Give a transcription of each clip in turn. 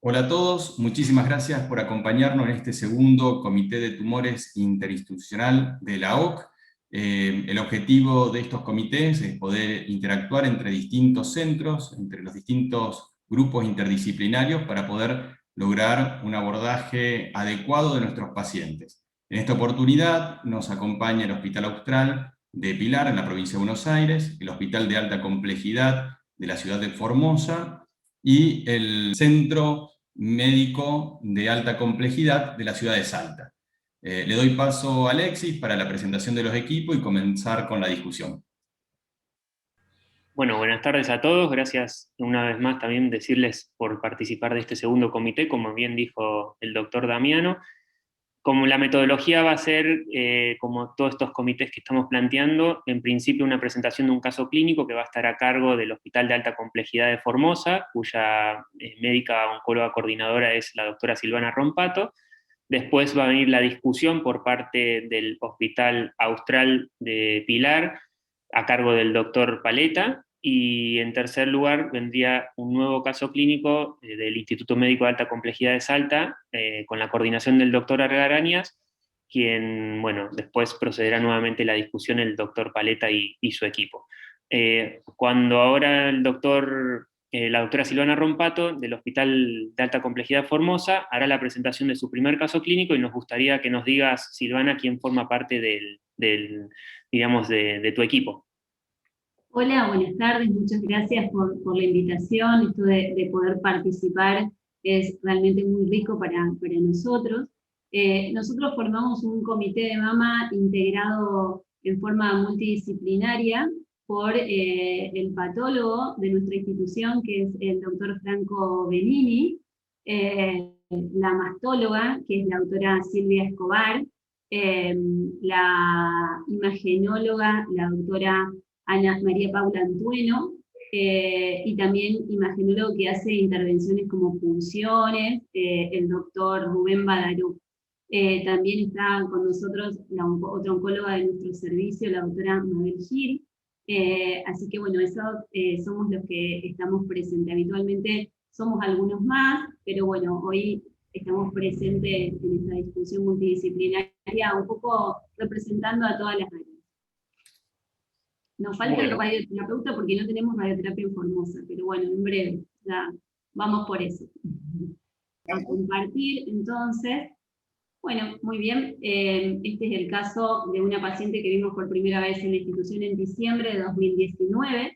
Hola a todos, muchísimas gracias por acompañarnos en este segundo Comité de Tumores Interinstitucional de la OC. El objetivo de estos comités es poder interactuar entre distintos centros, entre los distintos grupos interdisciplinarios para poder lograr un abordaje adecuado de nuestros pacientes. En esta oportunidad nos acompaña el Hospital Austral de Pilar, en la provincia de Buenos Aires, el Hospital de Alta Complejidad de la ciudad de Formosa, y el Centro Médico de Alta Complejidad de la ciudad de Salta. Le doy paso a Alexis para la presentación de los equipos y comenzar con la discusión. Bueno, buenas tardes a todos. Gracias una vez más también decirles por participar de este segundo comité, como bien dijo el doctor Damiano. Como la metodología va a ser, como todos estos comités que estamos planteando, en principio una presentación de un caso clínico que va a estar a cargo del Hospital de Alta Complejidad de Formosa, cuya médica oncóloga coordinadora es la doctora Silvana Rompato. Después va a venir la discusión por parte del Hospital Austral de Pilar, a cargo del doctor Paleta, y en tercer lugar vendría un nuevo caso clínico del Instituto Médico de Alta Complejidad de Salta, con la coordinación del doctor Argarañas, quien, bueno, después procederá nuevamente la discusión el doctor Paleta y su equipo. Cuando ahora la doctora Silvana Rompato, del Hospital de Alta Complejidad Formosa, hará la presentación de su primer caso clínico, y nos gustaría que nos digas, Silvana, quién forma parte digamos, de tu equipo. Hola, buenas tardes, muchas gracias por la invitación. Esto de poder participar es realmente muy rico para nosotros. Nosotros formamos un comité de mama integrado en forma multidisciplinaria por el patólogo de nuestra institución, que es el doctor Franco Benini, la mastóloga, que es la doctora Silvia Escobar, la imagenóloga, la doctora Ana María Paula Antueno, y también imagenólogo que hace intervenciones como punciones, el doctor Rubén Badarú. También está con nosotros otra oncóloga de nuestro servicio, la doctora Mabel Gil. Así que bueno, eso somos los que estamos presentes. Habitualmente somos algunos más, pero bueno, hoy estamos presentes en esta discusión multidisciplinaria, un poco representando a todas las áreas. Nos falta el radioterapeuta porque no tenemos radioterapia en Formosa, pero bueno, en breve, ya vamos por eso. A compartir, entonces, bueno, muy bien, este es el caso de una paciente que vimos por primera vez en la institución en diciembre de 2019.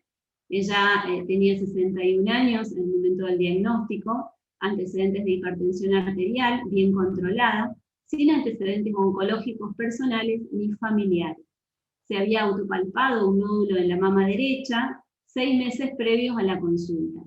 Ella tenía 61 años en el momento del diagnóstico, antecedentes de hipertensión arterial, bien controlada, sin antecedentes oncológicos personales ni familiares. Se había autopalpado un nódulo en la mama derecha 6 meses previos a la consulta.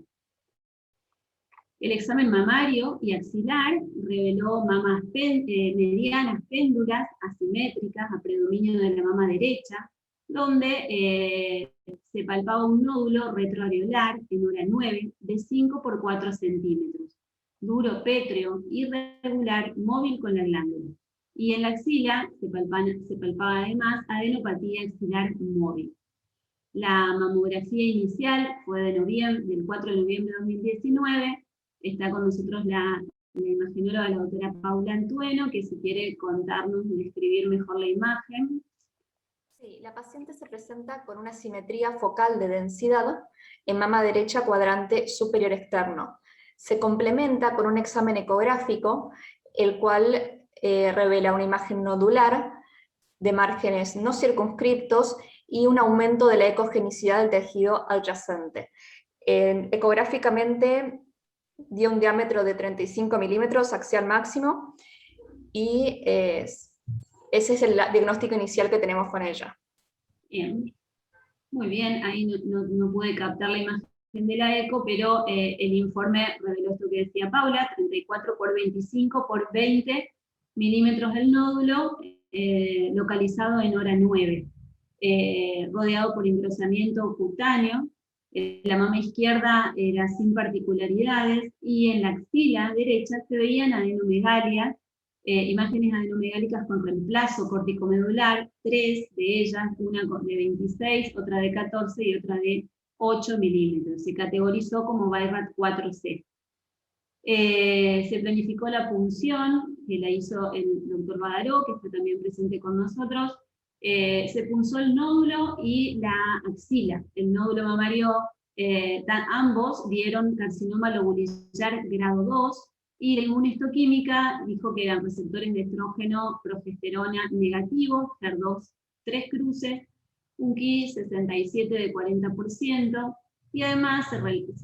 El examen mamario y axilar reveló mamas medianas péndulas, asimétricas, a predominio de la mama derecha, donde se palpaba un nódulo retroareolar en hora 9 de 5 por 4 centímetros, duro, pétreo, irregular, móvil con la glándula. Y en la axila se palpaba además adenopatía axilar móvil. La mamografía inicial fue del 4 de noviembre de 2019. Está con nosotros la imagenóloga, la doctora Paula Antueno, que si quiere contarnos y describir mejor la imagen. Sí, la paciente se presenta con una simetría focal de densidad en mama derecha cuadrante superior externo. Se complementa con un examen ecográfico, el cual revela una imagen nodular de márgenes no circunscriptos y un aumento de la ecogenicidad del tejido adyacente. Ecográficamente dio un diámetro de 35 milímetros axial máximo, y ese es el diagnóstico inicial que tenemos con ella. Bien, muy bien, ahí no pude captar la imagen de la eco, pero el informe reveló esto que decía Paula, 34 por 25 por 20 milímetros del nódulo, localizado en hora 9, rodeado por engrosamiento cutáneo. La mama izquierda era sin particularidades, y en la axila derecha se veían adenomegalias, imágenes adenomegálicas con reemplazo corticomedular, 3 de ellas, una de 26, otra de 14 y otra de 8 milímetros. Se categorizó como BIRAT 4C. Se planificó la punción, que la hizo el doctor Badaró, que está también presente con nosotros. Se punzó el nódulo y la axila. El nódulo mamario, ambos dieron carcinoma lobulillar grado 2, y la inmunohistoquímica dijo que eran receptores de estrógeno, progesterona negativos, HER2 3 cruces, un Ki 67 de 40%, y además se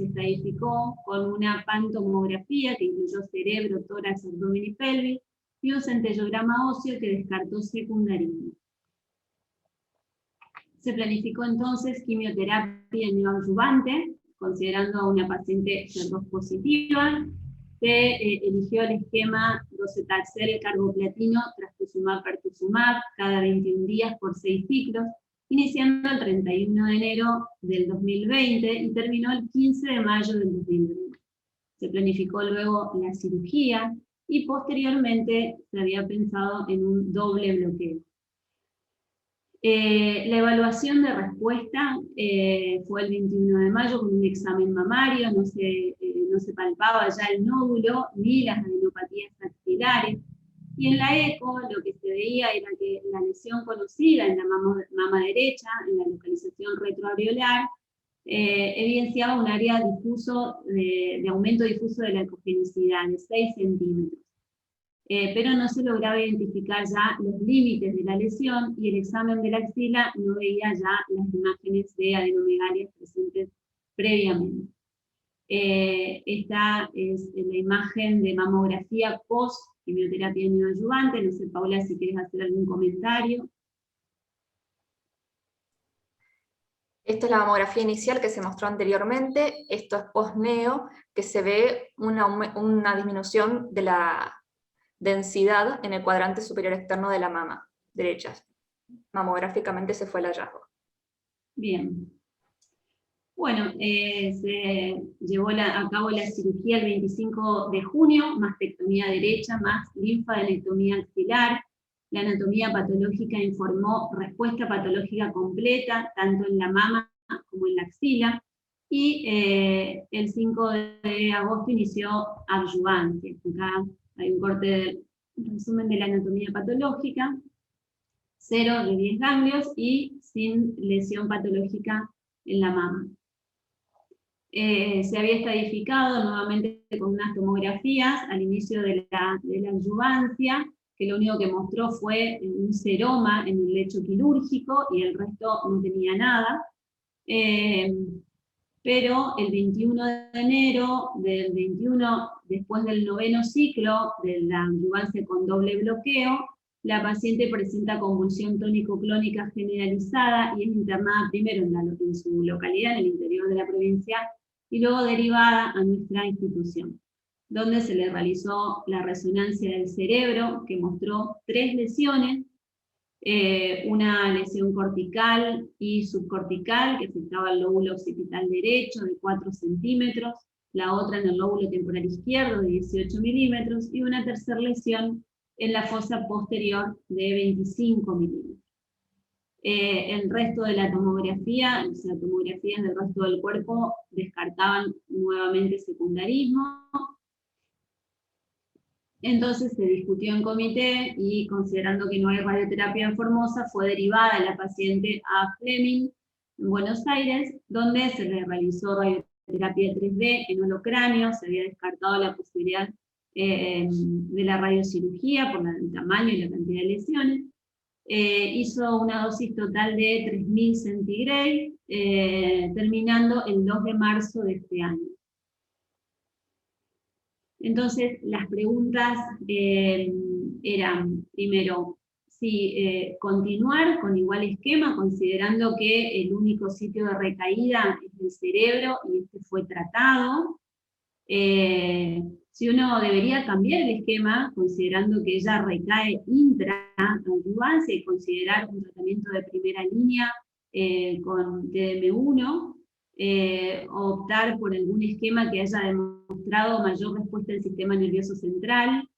estratificó con una pantomografía que incluyó cerebro, tórax, abdomen y pelvis, y un centellograma óseo que descartó secundarismo. Se planificó entonces quimioterapia neoadyuvante, considerando a una paciente HER2 positiva. Se eligió el esquema docetaxel carboplatino trastuzumab pertuzumab cada 21 días por 6 ciclos, iniciando el 31 de enero del 2020 y terminó el 15 de mayo del 2020. Se planificó luego la cirugía y posteriormente se había pensado en un doble bloqueo. La evaluación de respuesta fue el 21 de mayo con un examen mamario, no se palpaba ya el nódulo ni las adenopatías axilares, y en la eco lo que se veía era que la lesión conocida en la mama derecha, en la localización retroareolar, evidenciaba un área difuso de aumento difuso de la ecogenicidad de 6 centímetros. Pero no se lograba identificar ya los límites de la lesión, y el examen de la axila no veía ya las imágenes de adenomegalias presentes previamente. Esta es la imagen de mamografía post-quimioterapia neoadyuvante. No sé, Paula, si quieres hacer algún comentario. Esta es la mamografía inicial que se mostró anteriormente. Esto es post-neo, que se ve una disminución de la densidad en el cuadrante superior externo de la mama derecha. Mamográficamente se fue el hallazgo. Bien. Bueno, se llevó a cabo la cirugía el 25 de junio, mastectomía derecha más linfadenectomía axilar. La anatomía patológica informó respuesta patológica completa, tanto en la mama como en la axila, y el 5 de agosto inició adyuvancia. Acá hay un corte de resumen de la anatomía patológica: 0 de 10 ganglios y sin lesión patológica en la mama. Se había estadificado nuevamente con unas tomografías al inicio de la adyuvancia, que lo único que mostró fue un seroma en el lecho quirúrgico y el resto no tenía nada. Pero el 21 de enero del 21, después del 9º ciclo de la adyuvancia con doble bloqueo, la paciente presenta convulsión tónico-clónica generalizada y es internada primero en su localidad, en el interior de la provincia, y luego derivada a nuestra institución, donde se le realizó la resonancia del cerebro, que mostró 3 lesiones, una lesión cortical y subcortical que afectaba el lóbulo occipital derecho de 4 centímetros, la otra en el lóbulo temporal izquierdo de 18 milímetros, y una tercera lesión en la fosa posterior de 25 milímetros. El resto de la tomografía, o sea, tomografías del resto del cuerpo, descartaban nuevamente secundarismo. Entonces se discutió en comité y, considerando que no hay radioterapia en Formosa, fue derivada la paciente a Fleming, en Buenos Aires, donde se le realizó radioterapia 3D en holocráneo. Se había descartado la posibilidad de la radiocirugía por el tamaño y la cantidad de lesiones. Hizo una dosis total de 3000 centigrade, terminando el 2 de marzo de este año. Entonces, las preguntas eran, primero, si continuar con igual esquema, considerando que el único sitio de recaída es el cerebro y este fue tratado. Si uno debería cambiar el esquema, considerando que ella recae intra-adyuvancia, y considerar un tratamiento de primera línea con TDM1, o optar por algún esquema que haya demostrado mayor respuesta del sistema nervioso central,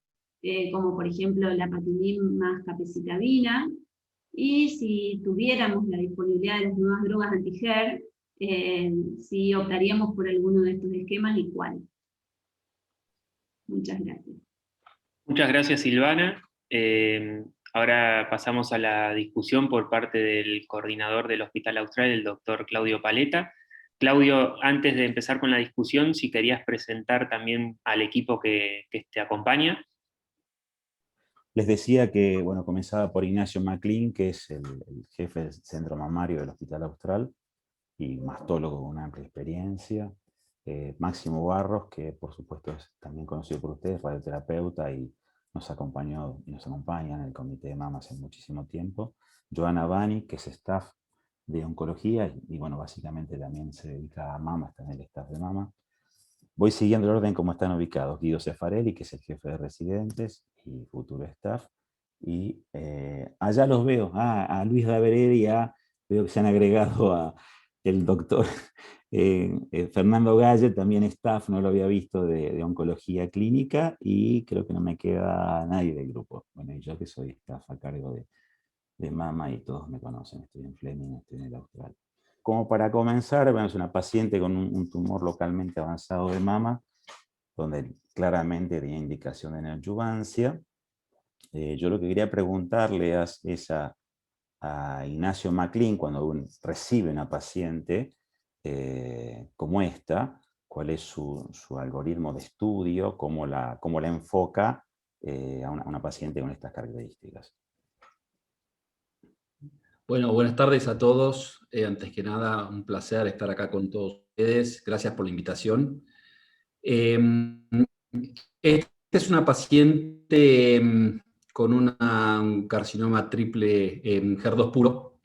como por ejemplo la patinib más capecitabina, y si tuviéramos la disponibilidad de las nuevas drogas anti-HER, si optaríamos por alguno de estos esquemas y cuál. Muchas gracias. Muchas gracias, Silvana. Ahora pasamos a la discusión por parte del coordinador del Hospital Austral, el doctor Claudio Paleta. Claudio, antes de empezar con la discusión, si querías presentar también al equipo que te acompaña. Les decía que, bueno, comenzaba por Ignacio MacLean, que es el jefe del centro mamario del Hospital Austral, y mastólogo con una amplia experiencia. Máximo Barros, que por supuesto es también conocido por ustedes, radioterapeuta, y nos acompañó y nos acompaña en el comité de mama hace muchísimo tiempo. Joana Bani, que es staff de oncología, y bueno, básicamente también se dedica a mama, está en el staff de mama. Voy siguiendo el orden como están ubicados. Guido Cefarelli, que es el jefe de residentes y futuro staff. Y allá los veo, a Luis Daveredi, veo que se han agregado a el doctor Fernando Galle, también staff, no lo había visto, de oncología clínica, y creo que no me queda nadie del grupo. Bueno, y yo que soy staff a cargo de mama, y todos me conocen, estoy en Fleming, estoy en el Austral. Como para comenzar, bueno, es una paciente con un tumor localmente avanzado de mama, donde claramente tenía indicación de neoadjuvancia. Yo lo que quería preguntarle es a Ignacio MacLean, cuando recibe una paciente como esta, cuál es su algoritmo de estudio, cómo la enfoca a una paciente con estas características. Bueno, buenas tardes a todos. Antes que nada, un placer estar acá con todos ustedes. Gracias por la invitación. Esta es una paciente con un carcinoma triple HER2 puro,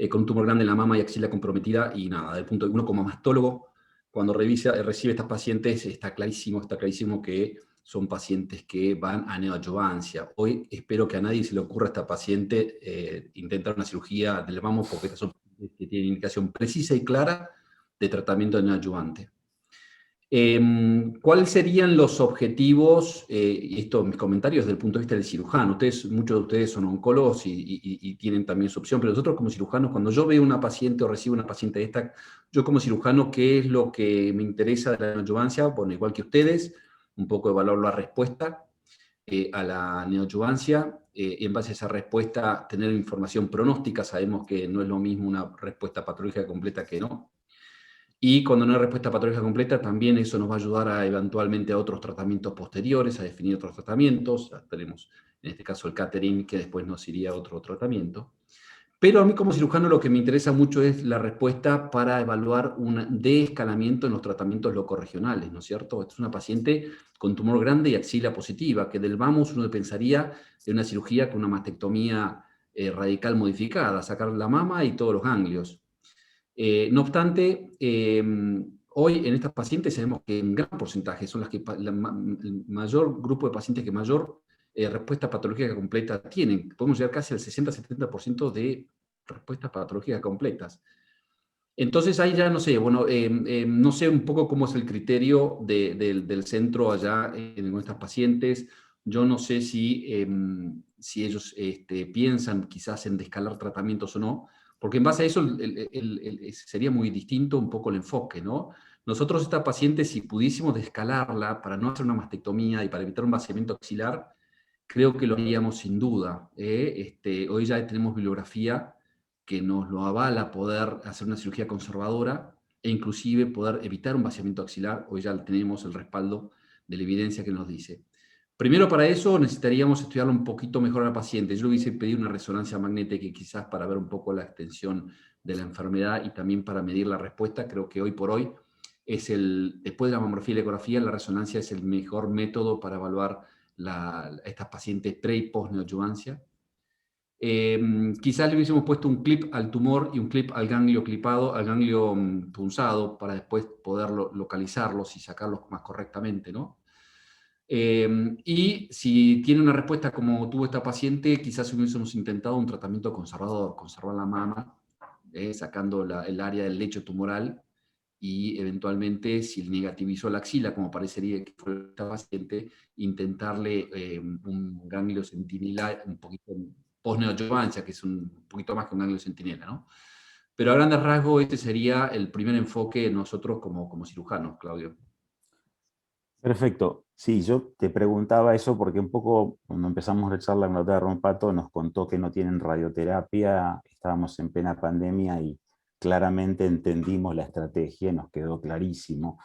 con un tumor grande en la mama y axila comprometida, y nada, del punto de uno como mastólogo, cuando recibe estas pacientes, está clarísimo que son pacientes que van a neoadjuvancia. Hoy espero que a nadie se le ocurra a esta paciente intentar una cirugía del mamo, porque estas son pacientes que tienen indicación precisa y clara de tratamiento de neoadjuvante. ¿Cuáles serían los objetivos? Y esto, mis comentarios desde el punto de vista del cirujano. Muchos de ustedes son oncólogos y tienen también su opción, pero nosotros como cirujanos, cuando yo veo una paciente o recibo una paciente de esta, yo como cirujano, ¿qué es lo que me interesa de la neoadjuvancia? Bueno, igual que ustedes, un poco evaluar la respuesta a la neoadjuvancia, y en base a esa respuesta tener información pronóstica. Sabemos que no es lo mismo una respuesta patológica completa que no. Y cuando no hay respuesta patológica completa, también eso nos va a ayudar a eventualmente a otros tratamientos posteriores, a definir otros tratamientos. Tenemos en este caso el catering, que después nos iría a otro tratamiento. Pero a mí como cirujano lo que me interesa mucho es la respuesta para evaluar un desescalamiento en los tratamientos locorregionales, ¿no es cierto? Esta es una paciente con tumor grande y axila positiva, que del vamos uno pensaría en una cirugía con una mastectomía radical modificada, sacar la mama y todos los ganglios. No obstante, hoy en estas pacientes sabemos que en gran porcentaje son las que el mayor grupo de pacientes que mayor respuesta patológica completa tienen. Podemos llegar casi al 60-70% de respuestas patológicas completas. Entonces ahí ya no sé, bueno, no sé un poco cómo es el criterio del centro allá con estas pacientes. Yo no sé si ellos piensan quizás en descalar tratamientos o no, porque en base a eso sería muy distinto un poco el enfoque, ¿no? Nosotros esta paciente, si pudiésemos descalarla para no hacer una mastectomía y para evitar un vaciamiento axilar, creo que lo haríamos sin duda. Hoy ya tenemos bibliografía que nos lo avala poder hacer una cirugía conservadora e inclusive poder evitar un vaciamiento axilar. Hoy ya tenemos el respaldo de la evidencia que nos dice. Primero, para eso necesitaríamos estudiarlo un poquito mejor a la paciente. Yo le hubiese pedido una resonancia magnética quizás para ver un poco la extensión de la enfermedad y también para medir la respuesta. Creo que hoy por hoy, después de la mamografía y la ecografía, la resonancia es el mejor método para evaluar estas pacientes pre y post neoadjuvancia. Quizás le hubiésemos puesto un clip al tumor y un clip al ganglio clipado, al ganglio punzado, para después poder localizarlos y sacarlos más correctamente, ¿no? Y si tiene una respuesta como tuvo esta paciente, quizás hubiésemos intentado un tratamiento conservador, conservar la mama, sacando el área del lecho tumoral, y eventualmente, si negativizó la axila, como parecería que fue esta paciente, intentarle un ganglio centinela un poquito post-neoadjuvancia, que es un poquito más que un ganglio centinela, ¿no? Pero a grandes rasgos este sería el primer enfoque de nosotros como cirujanos, Claudio. Perfecto. Sí, yo te preguntaba eso porque un poco cuando empezamos la charla con la doctora Rompato nos contó que no tienen radioterapia, estábamos en plena pandemia y claramente entendimos la estrategia, nos quedó clarísimo.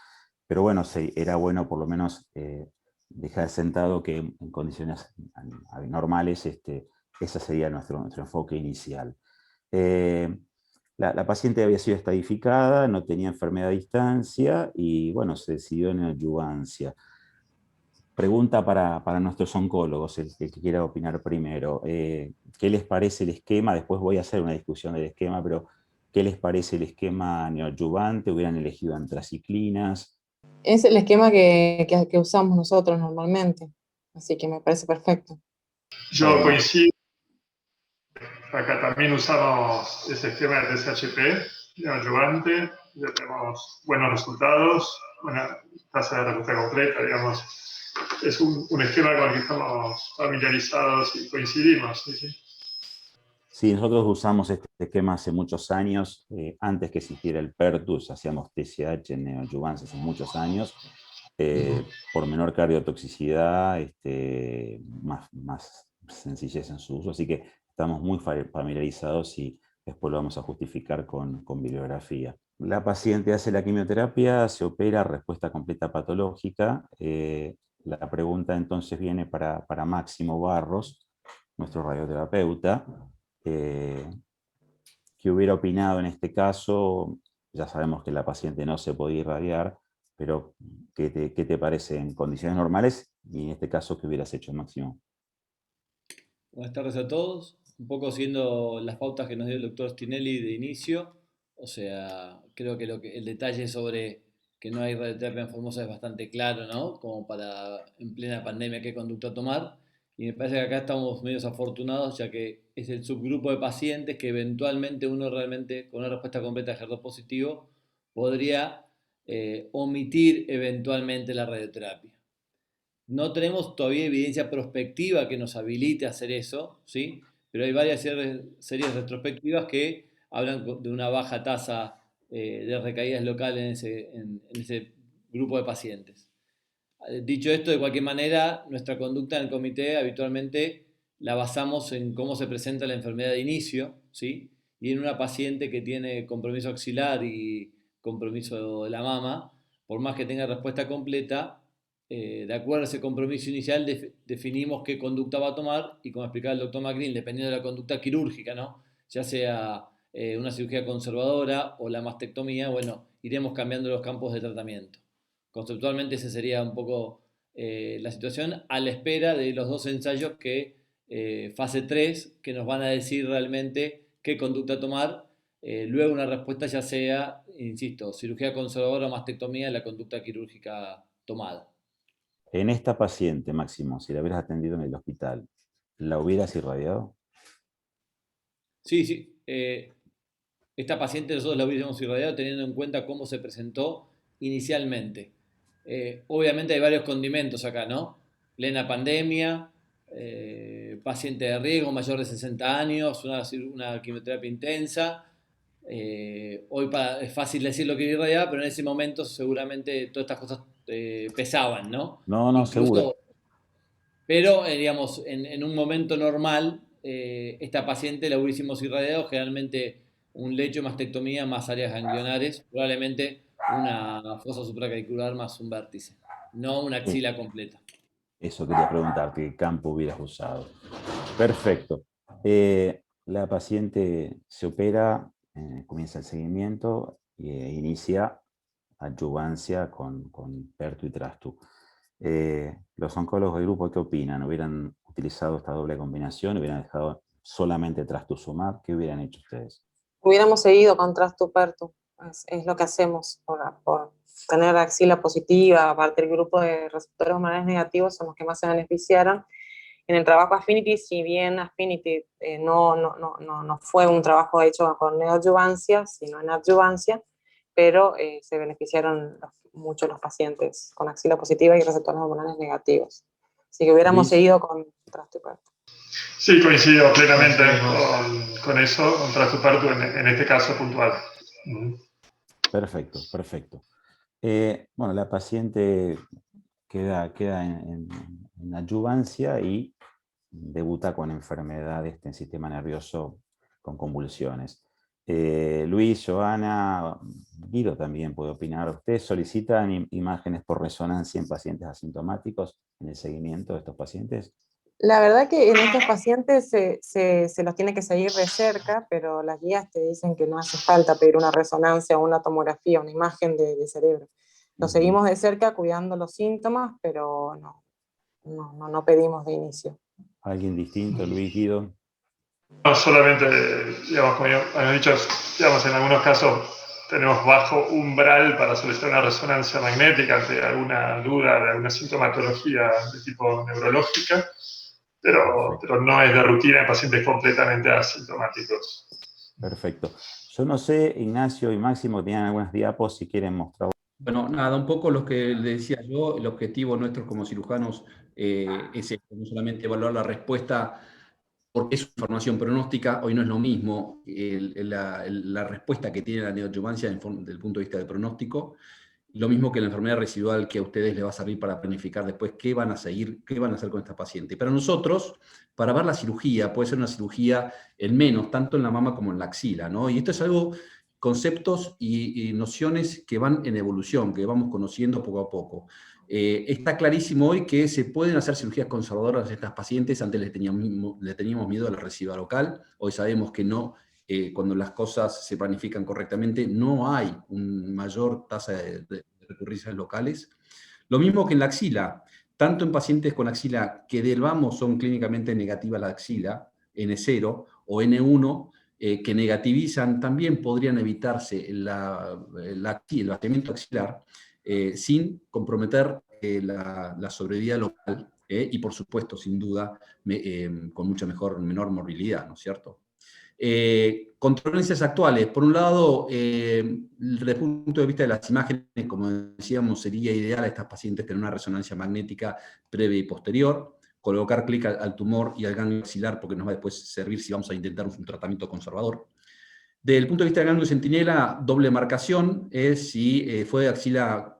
Pero bueno, sí, era bueno por lo menos dejar sentado que en condiciones normales ese sería nuestro enfoque inicial. La paciente había sido estadificada, no tenía enfermedad a distancia y bueno, se decidió en adyuvancia. Pregunta para nuestros oncólogos, el que quiera opinar primero. ¿Qué les parece el esquema? Después voy a hacer una discusión del esquema, pero ¿qué les parece el esquema neoadyuvante? ¿Hubieran elegido antraciclinas? Es el esquema que usamos nosotros normalmente, así que me parece perfecto. Yo coincido. Acá también usamos ese esquema de TSHP, neoadyuvante, ya tenemos buenos resultados, una tasa de respuesta completa, digamos. Es un esquema con el que estamos familiarizados y coincidimos. ¿Sí? Sí, nosotros usamos este esquema hace muchos años, antes que existiera el PERTUS, hacíamos TSH en neoadyuvancia hace muchos años, por menor cardiotoxicidad, más sencillez en su uso, así que estamos muy familiarizados y después lo vamos a justificar con bibliografía. La paciente hace la quimioterapia, se opera, respuesta completa patológica. La pregunta entonces viene para Máximo Barros, nuestro radioterapeuta. ¿Qué hubiera opinado en este caso? Ya sabemos que la paciente no se podía irradiar, pero ¿qué te parece en condiciones normales? Y en este caso, ¿qué hubieras hecho, Máximo? Buenas tardes a todos. Un poco siguiendo las pautas que nos dio el doctor Stinelli de inicio, o sea, creo que el detalle sobre que no hay radioterapia en Formosa es bastante claro, ¿no? Como para en plena pandemia qué conducta tomar. Y me parece que acá estamos medios afortunados, ya que es el subgrupo de pacientes que eventualmente uno realmente, con una respuesta completa de HER2 positivo, podría omitir eventualmente la radioterapia. No tenemos todavía evidencia prospectiva que nos habilite a hacer eso, ¿sí? Pero hay varias series retrospectivas que hablan de una baja tasa de recaídas locales en ese grupo de pacientes. Dicho esto, de cualquier manera, nuestra conducta en el comité habitualmente la basamos en cómo se presenta la enfermedad de inicio, ¿sí? Y en una paciente que tiene compromiso axilar y compromiso de la mama, por más que tenga respuesta completa, de acuerdo a ese compromiso inicial definimos qué conducta va a tomar y como explicaba el doctor McLean, dependiendo de la conducta quirúrgica, ¿no? Ya sea una cirugía conservadora o la mastectomía, bueno, iremos cambiando los campos de tratamiento. Conceptualmente esa sería un poco la situación a la espera de los dos ensayos fase 3, que nos van a decir realmente qué conducta tomar. Luego una respuesta ya sea, insisto, cirugía conservadora o mastectomía, la conducta quirúrgica tomada. En esta paciente, Máximo, si la hubieras atendido en el hospital, ¿la hubieras irradiado? Sí. Esta paciente nosotros la hubiésemos irradiado teniendo en cuenta cómo se presentó inicialmente. Obviamente hay varios condimentos acá, ¿no? Plena pandemia, paciente de riesgo mayor de 60 años, una quimioterapia intensa. Hoy es fácil decir lo que irradiaba, pero en ese momento seguramente todas estas cosas pesaban, ¿no? No, Incluso, seguro. Pero, digamos, en un momento normal, esta paciente la hubiésemos irradiado, generalmente un lecho, mastectomía, más áreas ganglionares, probablemente una fosa supraclavicular más un vértice, no una axila completa. Eso quería preguntarte, ¿qué campo hubieras usado? Perfecto. La paciente se opera, comienza el seguimiento e inicia adyuvancia con PERTU y TRASTU. Los oncólogos del grupo, ¿qué opinan? ¿Hubieran utilizado esta doble combinación? ¿Hubieran dejado solamente trastuzumab? ¿Qué hubieran hecho ustedes? Hubiéramos seguido con Trastu-Pertu, es lo que hacemos por tener axila positiva, aparte del grupo de receptores hormonales negativos son los que más se beneficiaron. En el trabajo Affinity, si bien Affinity no fue un trabajo hecho con neoadyuvancia, sino en adyuvancia, pero se beneficiaron mucho los pacientes con axila positiva y receptores hormonales negativos. Así que hubiéramos seguido con Trastu-Pertu. Sí, coincido plenamente con eso, con Trastu-Pertu en este caso puntual. Perfecto. Bueno, la paciente queda en adyuvancia y debuta con enfermedad en sistema nervioso con convulsiones. Luis, Joana, Guido también puede opinar. ¿Ustedes solicitan imágenes por resonancia en pacientes asintomáticos en el seguimiento de estos pacientes? La verdad que en estos pacientes se los tiene que seguir de cerca, pero las guías te dicen que no hace falta pedir una resonancia o una tomografía, una imagen de cerebro. Los seguimos de cerca cuidando los síntomas, pero no pedimos de inicio. ¿Alguien distinto, Luis, Guido? No, solamente, digamos, como han dicho, digamos, en algunos casos tenemos bajo umbral para solicitar una resonancia magnética ante alguna duda de alguna sintomatología de tipo neurológica, pero no es de rutina en pacientes completamente asintomáticos. Perfecto. Yo no sé, Ignacio y Máximo tenían algunas diapos, si quieren mostrar. Bueno, nada, un poco lo que le decía yo, el objetivo nuestro como cirujanos es esto, no solamente evaluar la respuesta, porque es información pronóstica, hoy no es lo mismo la respuesta que tiene la neoadjuvancia desde el punto de vista del pronóstico, lo mismo que la enfermedad residual que a ustedes les va a servir para planificar después qué van a hacer con esta paciente. Para nosotros, para ver la cirugía, puede ser una cirugía en menos, tanto en la mama como en la axila, ¿no? Y esto es algo, conceptos y nociones que van en evolución, que vamos conociendo poco a poco. Está clarísimo hoy que se pueden hacer cirugías conservadoras a estas pacientes. Antes le teníamos miedo a la residual local, hoy sabemos que no. Cuando las cosas se planifican correctamente, no hay una mayor tasa de recurrencias locales. Lo mismo que en la axila, tanto en pacientes con axila que del vamos son clínicamente negativas la axila, N0 o N1, que negativizan, también podrían evitarse el vaciamiento axilar sin comprometer la sobrevida local y, por supuesto, sin duda, con mucha menor morbilidad, ¿no es cierto? Controversias actuales. Por un lado, desde el punto de vista de las imágenes, como decíamos, sería ideal a estas pacientes tener una resonancia magnética previa y posterior, colocar clic al tumor y al ganglio axilar, porque nos va a después servir si vamos a intentar un tratamiento conservador. Desde el punto de vista del ganglio centinela, doble marcación es si fue de axila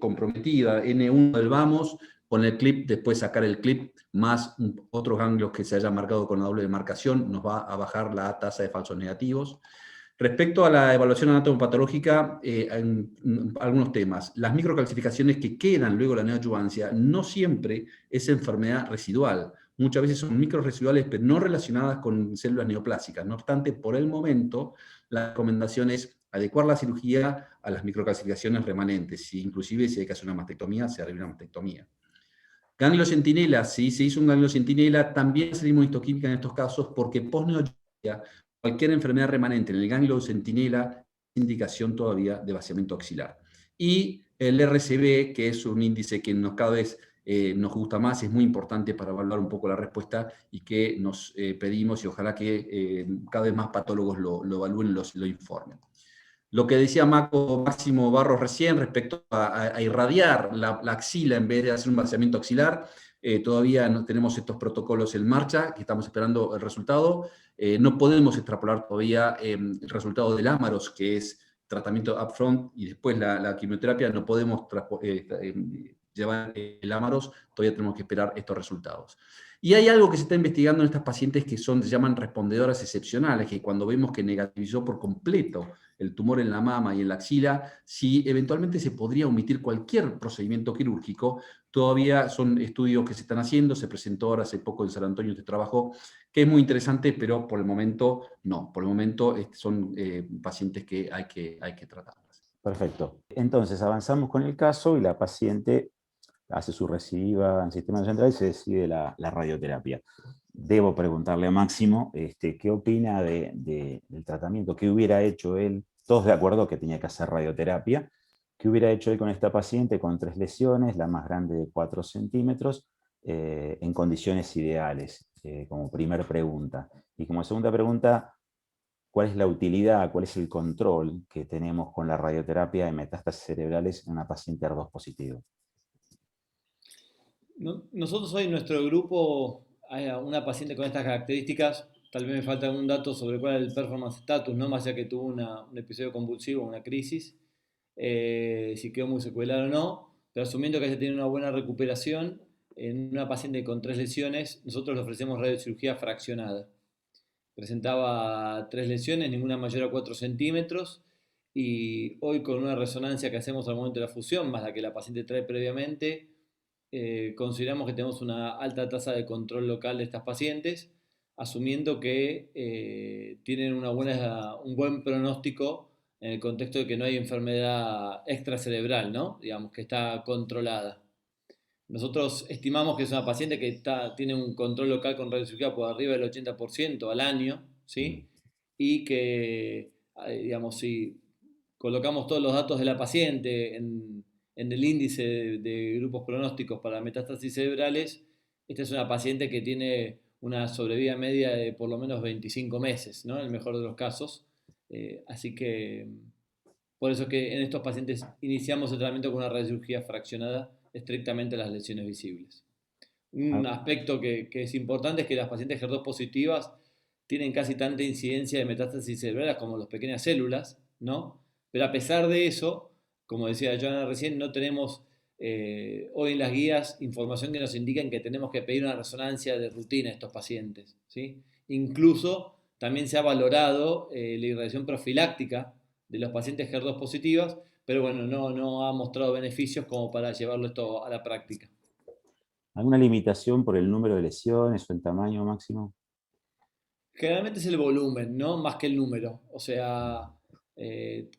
comprometida, N1 del vamos, con el clip, después sacar el clip, más otros ganglios que se hayan marcado con la doble demarcación, nos va a bajar la tasa de falsos negativos. Respecto a la evaluación anatomopatológica, algunos temas. Las microcalcificaciones que quedan luego de la neoadjuvancia no siempre es enfermedad residual. Muchas veces son microresiduales, pero no relacionadas con células neoplásicas. No obstante, por el momento, la recomendación es adecuar la cirugía a las microcalcificaciones remanentes. Inclusive, si hay que hacer una mastectomía, se hará una mastectomía. Ganglio centinela, si se hizo un ganglio centinela, también se inmunohistoquímica en estos casos, porque post-neoadjuvancia, cualquier enfermedad remanente en el ganglio centinela es indicación todavía de vaciamiento axilar. Y el RCB, que es un índice que cada vez nos gusta más, es muy importante para evaluar un poco la respuesta y que nos pedimos, y ojalá que cada vez más patólogos lo evalúen, lo informen. Lo que decía Máximo Barros recién respecto a irradiar la axila en vez de hacer un vaciamiento axilar, todavía no tenemos estos protocolos en marcha, que estamos esperando el resultado. No podemos extrapolar todavía el resultado del Amaros, que es tratamiento upfront, y después la quimioterapia. No podemos llevar el Amaros, todavía tenemos que esperar estos resultados. Y hay algo que se está investigando en estas pacientes que se llaman respondedoras excepcionales, que cuando vemos que negativizó por completo el tumor en la mama y en la axila, si eventualmente se podría omitir cualquier procedimiento quirúrgico. Todavía son estudios que se están haciendo, se presentó ahora hace poco en San Antonio este trabajo, que es muy interesante, pero por el momento no. Por el momento son pacientes que hay que tratarlas. Perfecto. Entonces avanzamos con el caso y la paciente hace su recidiva en sistema central y se decide la radioterapia. Debo preguntarle a Máximo qué opina del tratamiento, qué hubiera hecho él, todos de acuerdo que tenía que hacer radioterapia, qué hubiera hecho él con esta paciente con 3 lesiones, la más grande de 4 centímetros, en condiciones ideales, como primer pregunta. Y como segunda pregunta, ¿cuál es la utilidad, cuál es el control que tenemos con la radioterapia de metástasis cerebrales en una paciente ER2 positivo? Nosotros hoy en nuestro grupo hay una paciente con estas características. Tal vez me falta algún dato sobre cuál es el performance status, ¿no? Más allá que tuvo un episodio convulsivo, una crisis, si quedó muy secuelado o no. pero asumiendo que haya tenido una buena recuperación, en una paciente con 3 lesiones, nosotros le ofrecemos radiocirugía fraccionada. Presentaba 3 lesiones, ninguna mayor a 4 centímetros, y hoy con una resonancia que hacemos al momento de la fusión, más la que la paciente trae previamente, consideramos que tenemos una alta tasa de control local de estas pacientes, asumiendo que tienen un buen pronóstico en el contexto de que no hay enfermedad extracerebral, ¿no? Digamos, que está controlada. Nosotros estimamos que es una paciente que tiene un control local con radiocirugía por arriba del 80% al año, ¿sí? Y que, digamos, si colocamos todos los datos de la paciente en el índice de grupos pronósticos para metástasis cerebrales, esta es una paciente que tiene una sobrevida media de por lo menos 25 meses, ¿no? En el mejor de los casos. Así que, por eso es que en estos pacientes iniciamos el tratamiento con una radiocirugía fraccionada estrictamente las lesiones visibles. Un aspecto que es importante es que las pacientes HER2 positivas tienen casi tanta incidencia de metástasis cerebrales como las pequeñas células, ¿no? Pero a pesar de eso, como decía Joana recién, no tenemos hoy en las guías información que nos indiquen que tenemos que pedir una resonancia de rutina a estos pacientes, ¿sí? Incluso también se ha valorado la irradiación profiláctica de los pacientes HER2 positivas, pero bueno, no ha mostrado beneficios como para llevarlo esto a la práctica. ¿Alguna limitación por el número de lesiones o el tamaño máximo? Generalmente es el volumen, ¿no? Más que el número. O sea,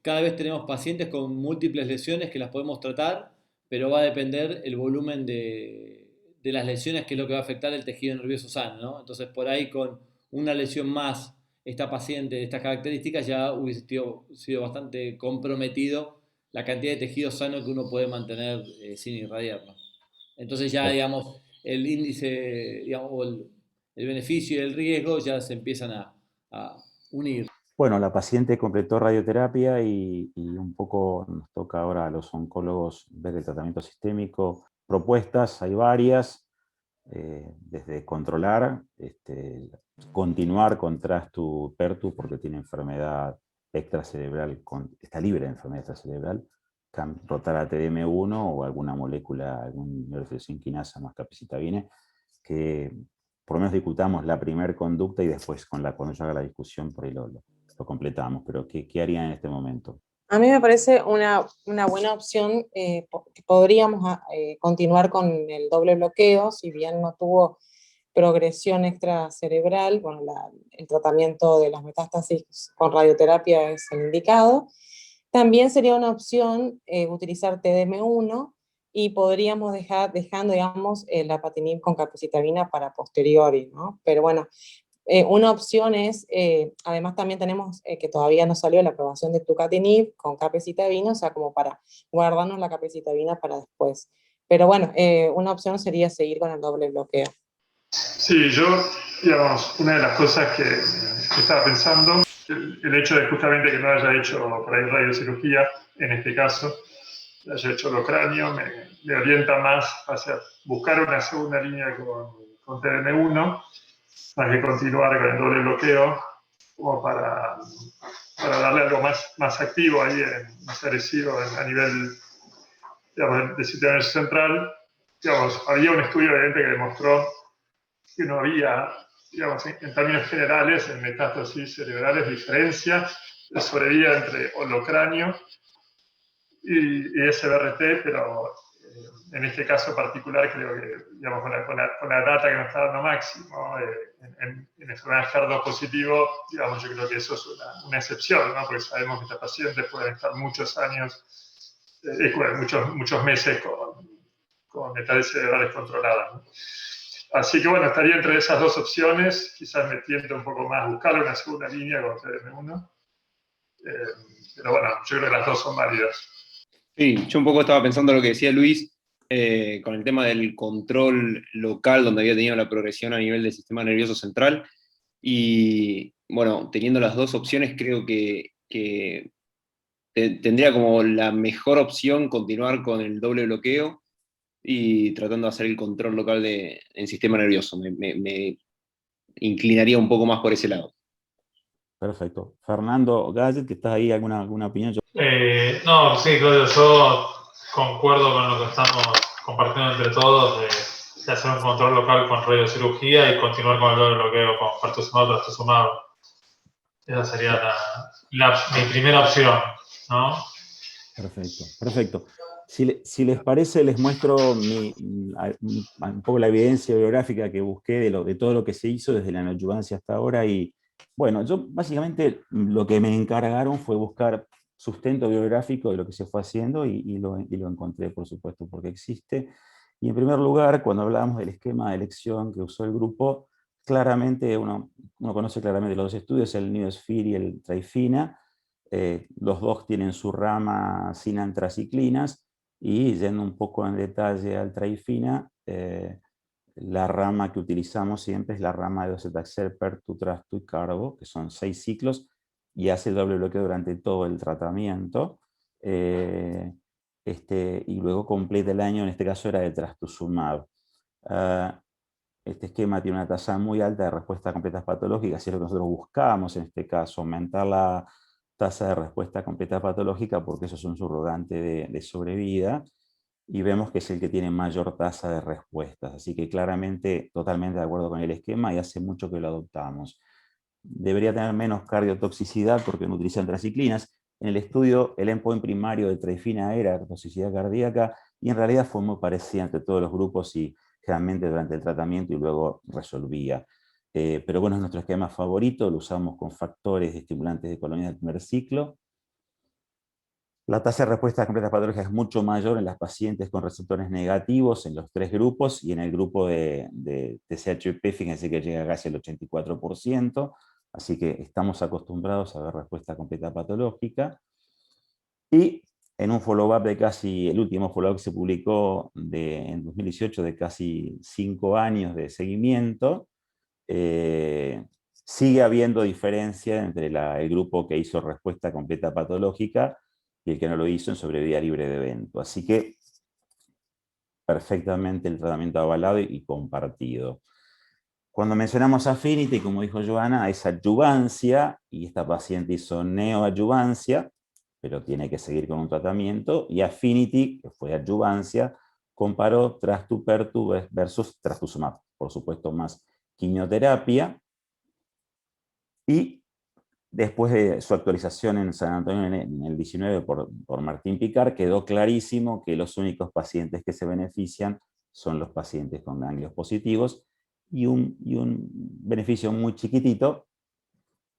cada vez tenemos pacientes con múltiples lesiones que las podemos tratar, pero va a depender el volumen de las lesiones, que es lo que va a afectar el tejido nervioso sano, ¿no? Entonces, por ahí con una lesión más, esta paciente de estas características ya hubiese sido bastante comprometido la cantidad de tejido sano que uno puede mantener sin irradiarlo. Entonces ya, digamos, el índice, digamos, o el beneficio y el riesgo ya se empiezan a unir. Bueno, la paciente completó radioterapia y un poco nos toca ahora a los oncólogos ver el tratamiento sistémico. Propuestas, hay varias, desde controlar, continuar con Trastu-Pertu porque tiene enfermedad extracerebral, está libre de enfermedad extracerebral, rotar a TDM1 o alguna molécula, algún neurofilosina quinasa más capecitabine, que por lo menos discutamos la primera conducta y después cuando yo haga la discusión por ahí lo completamos. Pero ¿qué harían en este momento? A mí me parece una buena opción que podríamos continuar con el doble bloqueo, si bien no tuvo progresión extracerebral, bueno, el tratamiento de las metástasis con radioterapia es el indicado. También sería una opción utilizar TDM1 y podríamos dejando, digamos, el apatinib con capecitabina para posteriori, ¿no? Pero bueno, una opción es, además también tenemos que todavía no salió la aprobación de tucatinib con capecitabina, o sea, como para guardarnos la capecitabina para después. Pero bueno, una opción sería seguir con el doble bloqueo. Sí, yo, digamos, una de las cosas que estaba pensando, el hecho de justamente que no haya hecho por ahí radiocirugía, en este caso, haya hecho lo cráneo, me orienta más hacia buscar una segunda línea con TDM1, más que continuar con el doble bloqueo, como para darle algo más activo ahí, más agresivo a nivel, digamos, del sistema nervioso central. Digamos, había un estudio evidente que demostró que no había, digamos, en términos generales, en metástasis cerebrales, diferencia de sobrevida entre holocráneo y SBRT, pero en este caso particular creo que, digamos, con la data que nos está dando Máximo, en enfermedad HER2 positivo, digamos, yo creo que eso es una excepción, ¿no? Porque sabemos que estas pacientes pueden estar muchos años, muchos meses con metástasis cerebrales controladas, ¿no? Así que bueno, estaría entre esas dos opciones, quizás me tiento un poco más buscar una segunda línea con TDM1, pero bueno, yo creo que las dos son válidas. Sí, yo un poco estaba pensando lo que decía Luis, con el tema del control local, donde había tenido la progresión a nivel del sistema nervioso central, y bueno, teniendo las dos opciones, creo que tendría como la mejor opción continuar con el doble bloqueo, y tratando de hacer el control local en sistema nervioso. Me inclinaría un poco más por ese lado. Perfecto. Fernando Gallet, que estás ahí, ¿alguna opinión? No, sí, Claudio, yo concuerdo con lo que estamos compartiendo entre todos de hacer un control local con radiocirugía y continuar con el doble bloqueo con pertuzumab, trastuzumab. Esa sería mi primera opción, ¿no? Perfecto, perfecto. Si les parece, les muestro un poco la evidencia bibliográfica que busqué de todo lo que se hizo desde la neoadjuvancia hasta ahora. Y bueno, yo básicamente lo que me encargaron fue buscar sustento bibliográfico de lo que se fue haciendo y lo encontré, por supuesto, porque existe. Y en primer lugar, cuando hablábamos del esquema de elección que usó el grupo, claramente uno conoce claramente los dos estudios, el Neosphere y el Trifina. Los dos tienen su rama sin antraciclinas, y yendo un poco en detalle al Trifina, la rama que utilizamos siempre es la rama de docetaxel, pertu, trastu y carbo, que son 6 ciclos, y hace el doble bloqueo durante todo el tratamiento, y luego completa el año, en este caso era de trastuzumab. Este esquema tiene una tasa muy alta de respuesta a completas patológicas, y es lo que nosotros buscábamos en este caso, aumentar la tasa de respuesta completa patológica, porque eso es un subrogante de sobrevida, y vemos que es el que tiene mayor tasa de respuestas. Así que claramente, totalmente de acuerdo con el esquema, y hace mucho que lo adoptamos. Debería tener menos cardiotoxicidad porque no utiliza antraciclinas. En el estudio, el endpoint primario de Trifina era toxicidad cardíaca, y en realidad fue muy parecida entre todos los grupos, y generalmente durante el tratamiento y luego resolvía. Pero bueno, es nuestro esquema favorito, lo usamos con factores estimulantes de colonia del primer ciclo. La tasa de respuesta a completas patológicas es mucho mayor en las pacientes con receptores negativos en los 3 grupos, y en el grupo de TSHP, fíjense que llega casi al 84%, así que estamos acostumbrados a ver respuesta completa patológica. Y en un follow-up de casi, el último follow-up que se publicó en 2018, de casi 5 años de seguimiento, sigue habiendo diferencia entre el grupo que hizo respuesta completa patológica y el que no lo hizo en sobrevida libre de evento. Así que perfectamente el tratamiento avalado y compartido. Cuando mencionamos Affinity, como dijo Joana, es adyuvancia, y esta paciente hizo neoadyuvancia, pero tiene que seguir con un tratamiento, y Affinity, que fue adyuvancia, comparó trastu-pertu versus trastuzumab, por supuesto más quimioterapia, y después de su actualización en San Antonio en el 19 por Martín Picard, quedó clarísimo que los únicos pacientes que se benefician son los pacientes con ganglios positivos, y un beneficio muy chiquitito,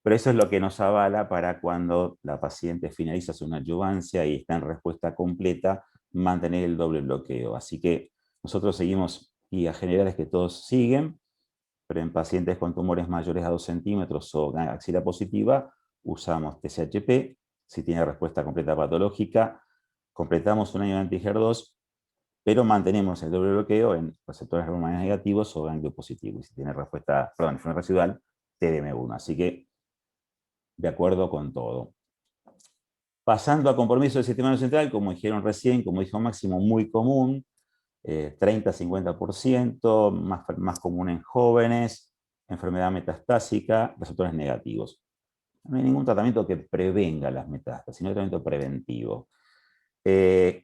pero eso es lo que nos avala para cuando la paciente finaliza su adyuvancia y está en respuesta completa, mantener el doble bloqueo. Así que nosotros seguimos guías generales que todos siguen, pero en pacientes con tumores mayores a 2 centímetros o axila positiva, usamos TSHP. Si tiene respuesta completa patológica, completamos un año de anti-HER2, pero mantenemos el doble bloqueo en receptores hormonales negativos o ganglio positivo. Y si tiene respuesta, enfermedad residual, TDM1. Así que, de acuerdo con todo. Pasando a compromiso del sistema nervioso central, como dijeron recién, como dijo Máximo, muy común, 30-50%, más común en jóvenes, enfermedad metastásica, receptores negativos. No hay ningún tratamiento que prevenga las metástasis, sino tratamiento preventivo.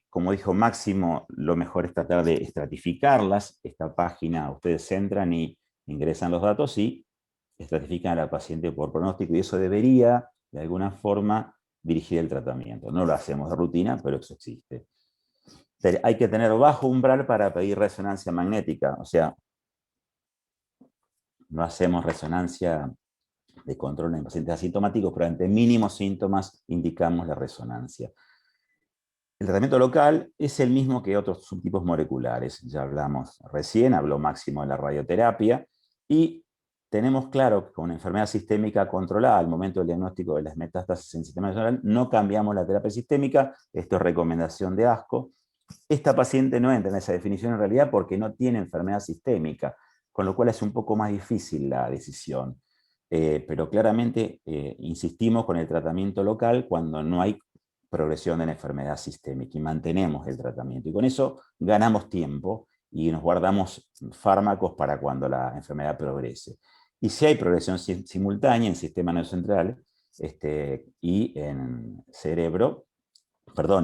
Como dijo Máximo, lo mejor es tratar de estratificarlas. Esta página, ustedes entran y ingresan los datos y estratifican a la paciente por pronóstico, y eso debería, de alguna forma, dirigir el tratamiento. No lo hacemos de rutina, pero eso existe. Hay que tener bajo umbral para pedir resonancia magnética, o sea, no hacemos resonancia de control en pacientes asintomáticos, pero ante mínimos síntomas indicamos la resonancia. El tratamiento local es el mismo que otros subtipos moleculares, ya hablamos recién, habló Máximo de la radioterapia, y tenemos claro que con una enfermedad sistémica controlada al momento del diagnóstico de las metástasis en el sistema nervioso central, no cambiamos la terapia sistémica. Esto es recomendación de ASCO. Esta paciente no entra en esa definición en realidad porque no tiene enfermedad sistémica, con lo cual es un poco más difícil la decisión. Pero claramente insistimos con el tratamiento local cuando no hay progresión de la enfermedad sistémica, y mantenemos el tratamiento. Y con eso ganamos tiempo y nos guardamos fármacos para cuando la enfermedad progrese. Y si hay progresión simultánea en sistema nervioso central y en cerebro,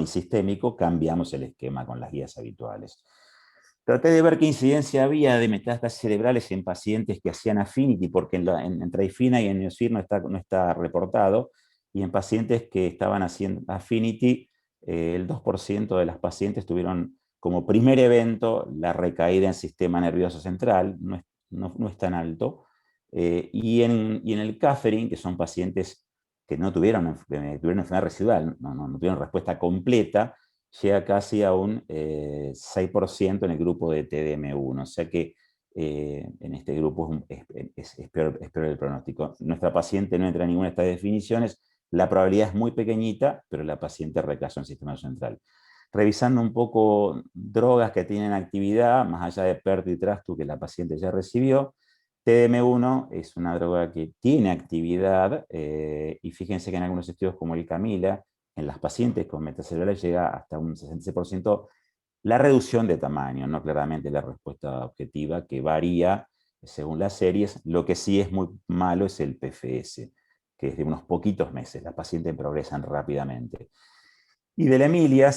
y sistémico, cambiamos el esquema con las guías habituales. Traté de ver qué incidencia había de metástasis cerebrales en pacientes que hacían Affinity, porque en Trifina y en Neosir no está reportado, y en pacientes que estaban haciendo Affinity, el 2% de las pacientes tuvieron como primer evento la recaída en sistema nervioso central, no es tan alto, y en el Kaffering, que son pacientes que no tuvieron enfermedad residual, no tuvieron respuesta completa, llega casi a un 6% en el grupo de TDM1, o sea que en este grupo es peor el pronóstico. Nuestra paciente no entra en ninguna de estas definiciones, la probabilidad es muy pequeñita, pero la paciente recayó en el sistema central. Revisando un poco drogas que tienen actividad, más allá de Perto y Trastu que la paciente ya recibió, TDM1 es una droga que tiene actividad, y fíjense que en algunos estudios como el Camila, en las pacientes con metacerebrales llega hasta un 66% la reducción de tamaño, no claramente la respuesta objetiva, que varía según las series. Lo que sí es muy malo es el PFS, que es de unos poquitos meses, las pacientes progresan rápidamente. Y de la Emilia,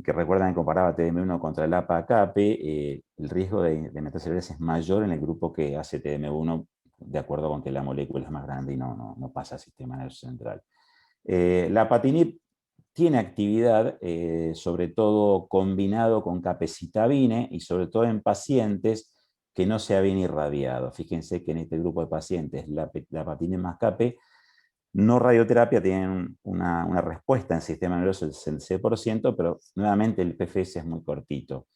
que recuerdan que comparaba TDM1 contra el APA-CAPE, el riesgo de metacerebrales es mayor en el grupo que hace TDM1, de acuerdo con que la molécula es más grande y no pasa al sistema nervioso central. Lapatinib tiene actividad, sobre todo combinado con capecitabine y sobre todo en pacientes que no se habían irradiado. Fíjense que en este grupo de pacientes, lapatinib más cape, no radioterapia tienen una respuesta en sistema nervioso del 6%, pero nuevamente el PFS es muy cortito.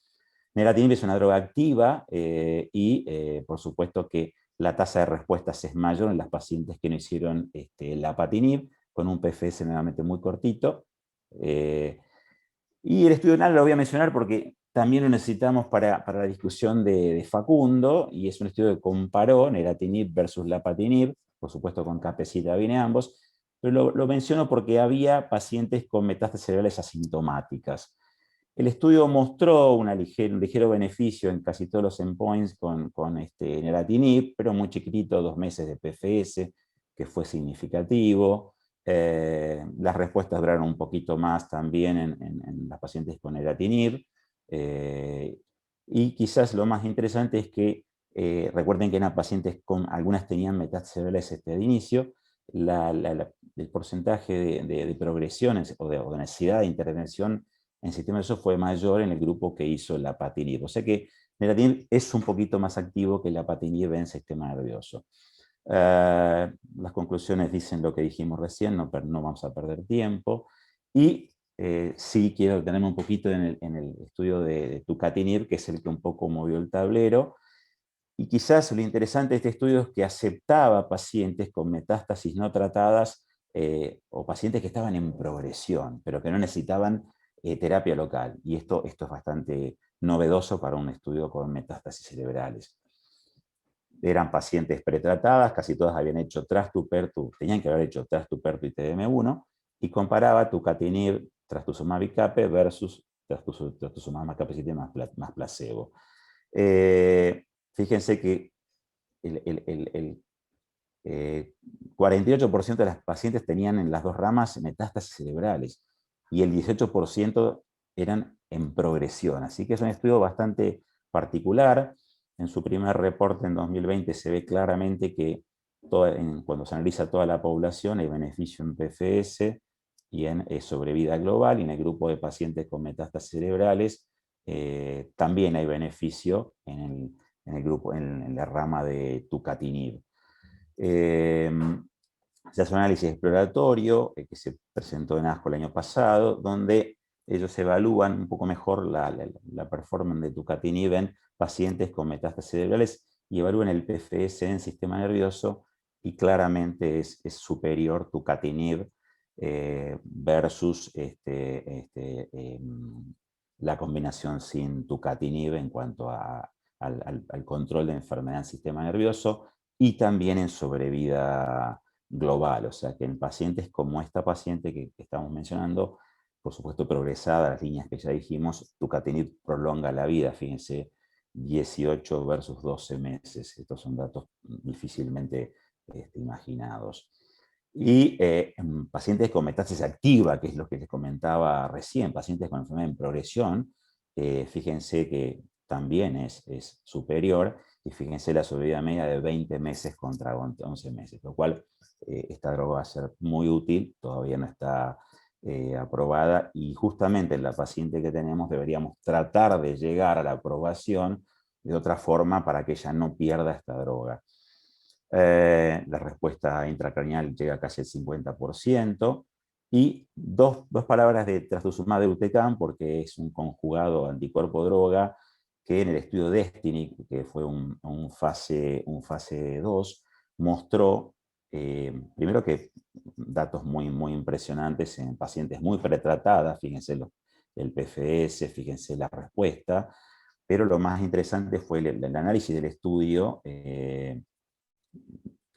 Neratinib es una droga activa y por supuesto que la tasa de respuestas es mayor en las pacientes que no hicieron lapatinib, con un PFS nuevamente muy cortito. Y el estudio NAL lo voy a mencionar porque también lo necesitamos para la discusión de Facundo, y es un estudio que comparó neratinib versus lapatinib, por supuesto con capecitabine ambos, pero lo menciono porque había pacientes con metástasis cerebrales asintomáticas. El estudio mostró un ligero beneficio en casi todos los endpoints con neratinib, pero muy chiquitito, 2 meses de PFS, que fue significativo. Las respuestas duraron un poquito más también en las pacientes con neratinib. Y quizás lo más interesante es que, recuerden que eran pacientes algunas tenían metástasis cerebrales de inicio, el porcentaje de progresiones o de necesidad de intervención en sistema nervioso fue mayor en el grupo que hizo lapatinib. O sea que neratinib es un poquito más activo que lapatinib en sistema nervioso. Las conclusiones dicen lo que dijimos recién, no vamos a perder tiempo. Y sí quiero detenerme un poquito en el estudio de tucatinib, que es el que un poco movió el tablero. Y quizás lo interesante de este estudio es que aceptaba pacientes con metástasis no tratadas o pacientes que estaban en progresión, pero que no necesitaban terapia local. Y esto es bastante novedoso para un estudio con metástasis cerebrales. Eran pacientes pretratadas, casi todas habían hecho Trastu-Pertu, tenían que haber hecho Trastu-Pertu y TDM1, y comparaba tucatinib, trastuzumab y cape versus trastuzumab más capecitabine más placebo. Fíjense que el 48% de las pacientes tenían en las dos ramas metástasis cerebrales y el 18% eran en progresión. Así que es un estudio bastante particular. En su primer reporte en 2020 se ve claramente que cuando se analiza toda la población hay beneficio en PFS y en sobrevida global, y en el grupo de pacientes con metástasis cerebrales también hay beneficio en la rama de tucatinib. Se hace un análisis exploratorio que se presentó en ASCO el año pasado, donde ellos evalúan un poco mejor la performance de tucatinib en pacientes con metástasis cerebrales y evalúan el PFS en sistema nervioso, y claramente es superior tucatinib versus la combinación sin tucatinib en cuanto al control de enfermedad en sistema nervioso y también en sobrevida global. O sea que en pacientes como esta paciente que estamos mencionando, por supuesto progresada, las líneas que ya dijimos, tucatinib prolonga la vida, fíjense, 18 versus 12 meses. Estos son datos difícilmente imaginados. Y en pacientes con metástasis activa, que es lo que les comentaba recién, pacientes con enfermedad en progresión, fíjense que también es superior, y fíjense la sobrevida media de 20 meses contra 11 meses, lo cual esta droga va a ser muy útil, todavía no está aprobada, y justamente en la paciente que tenemos deberíamos tratar de llegar a la aprobación de otra forma para que ella no pierda esta droga. La respuesta intracraneal llega casi al 50%, y dos palabras de trastuzumab deruxtecan, porque es un conjugado anticuerpo-droga que en el estudio Destiny, que fue un fase 2, mostró, primero que datos muy, muy impresionantes en pacientes muy pretratadas, fíjense el PFS, fíjense la respuesta, pero lo más interesante fue el análisis del estudio en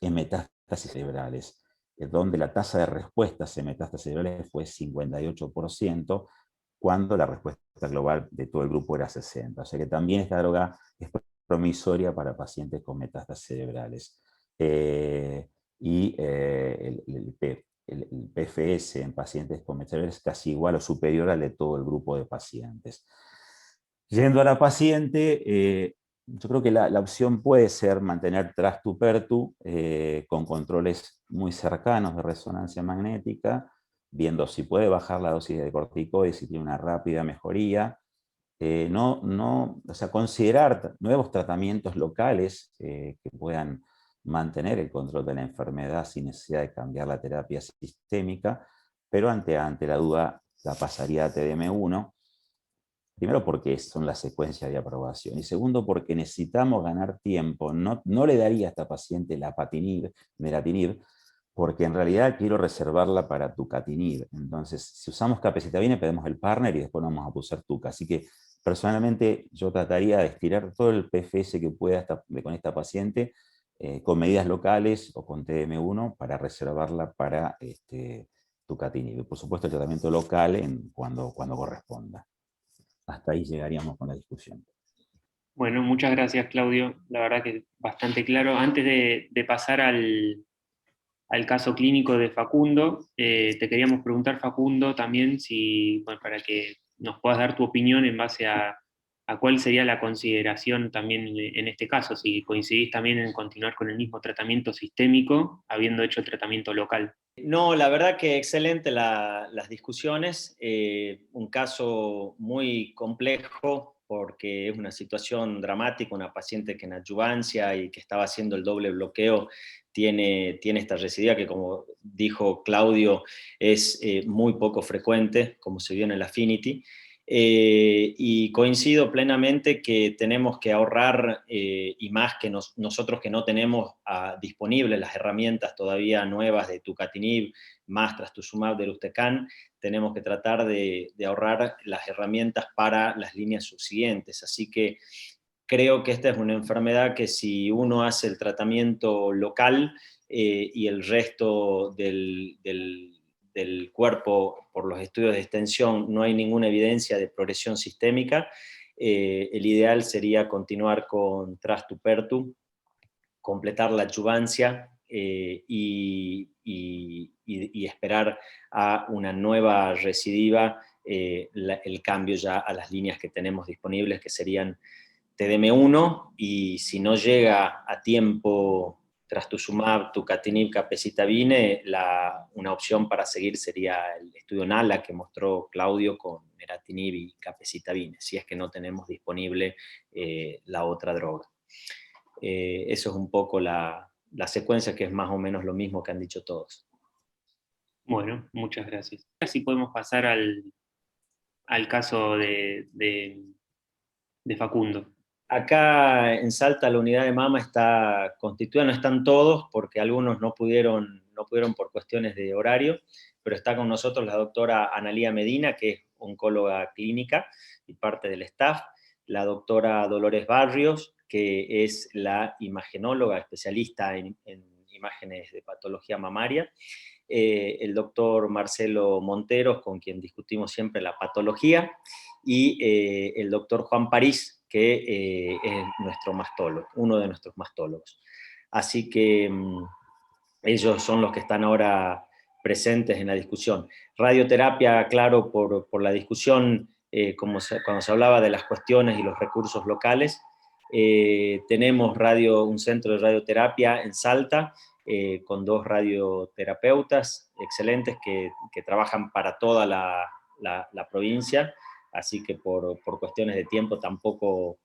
metástasis cerebrales, donde la tasa de respuestas en metástasis cerebrales fue 58%, cuando la respuesta global de todo el grupo era 60%. O sea que también esta droga es promisoria para pacientes con metástasis cerebrales. Y el PFS en pacientes con metástasis cerebrales es casi igual o superior al de todo el grupo de pacientes. Yendo a la paciente, yo creo que la opción puede ser mantener Trastuzumab con controles muy cercanos de resonancia magnética, viendo si puede bajar la dosis de corticoides, si tiene una rápida mejoría. O sea, considerar nuevos tratamientos locales que puedan mantener el control de la enfermedad sin necesidad de cambiar la terapia sistémica, pero ante la duda la pasaría a TDM1. Primero porque son las secuencias de aprobación, y segundo porque necesitamos ganar tiempo. No le daría a esta paciente neratinib, porque en realidad quiero reservarla para tucatinib. Entonces, si usamos capecitabine, pedimos el partner y después vamos a usar tuca. Así que personalmente yo trataría de estirar todo el PFS que pueda con esta paciente, con medidas locales o con TDM1, para reservarla para tucatinib. Por supuesto el tratamiento local cuando corresponda. Hasta ahí llegaríamos con la discusión. Bueno, muchas gracias, Claudio. La verdad que bastante claro. Antes de pasar al caso clínico de Facundo, te queríamos preguntar, Facundo, también para que nos puedas dar tu opinión en base a cuál sería la consideración también en este caso, si coincidís también en continuar con el mismo tratamiento sistémico, habiendo hecho tratamiento local. No, la verdad que excelente las discusiones. Un caso muy complejo porque es una situación dramática, una paciente que en adyuvancia y que estaba haciendo el doble bloqueo tiene esta recidiva que, como dijo Claudio, es muy poco frecuente, como se vio en el Affinity. Y coincido plenamente que tenemos que ahorrar, y más que nosotros que no tenemos disponibles las herramientas todavía nuevas de tucatinib, más trastuzumab deruxtecan, tenemos que tratar de ahorrar las herramientas para las líneas subsiguientes. Así que creo que esta es una enfermedad que si uno hace el tratamiento local y el resto del cuerpo, por los estudios de extensión, no hay ninguna evidencia de progresión sistémica, el ideal sería continuar con Trastuzumab, completar la adyuvancia y esperar a una nueva recidiva, el cambio ya a las líneas que tenemos disponibles, que serían TDM1, y si no llega a tiempo trastuzumab, tucatinib, capecitabine, una opción para seguir sería el estudio NALA que mostró Claudio con neratinib y capecitabine, si es que no tenemos disponible la otra droga. Eso es un poco la secuencia, que es más o menos lo mismo que han dicho todos. Bueno, muchas gracias. Así podemos pasar al caso de Facundo. Acá en Salta la unidad de mama está constituida, no están todos porque algunos no pudieron por cuestiones de horario, pero está con nosotros la doctora Analía Medina, que es oncóloga clínica y parte del staff, la doctora Dolores Barrios, que es la imagenóloga especialista en imágenes de patología mamaria, el doctor Marcelo Monteros, con quien discutimos siempre la patología, y el doctor Juan París, que es nuestro mastólogo, uno de nuestros mastólogos. Así que ellos son los que están ahora presentes en la discusión. Radioterapia, claro, por la discusión, cuando se hablaba de las cuestiones y los recursos locales, tenemos un centro de radioterapia en Salta, con 2 radioterapeutas excelentes que trabajan para toda la provincia, así que por cuestiones de tiempo tampoco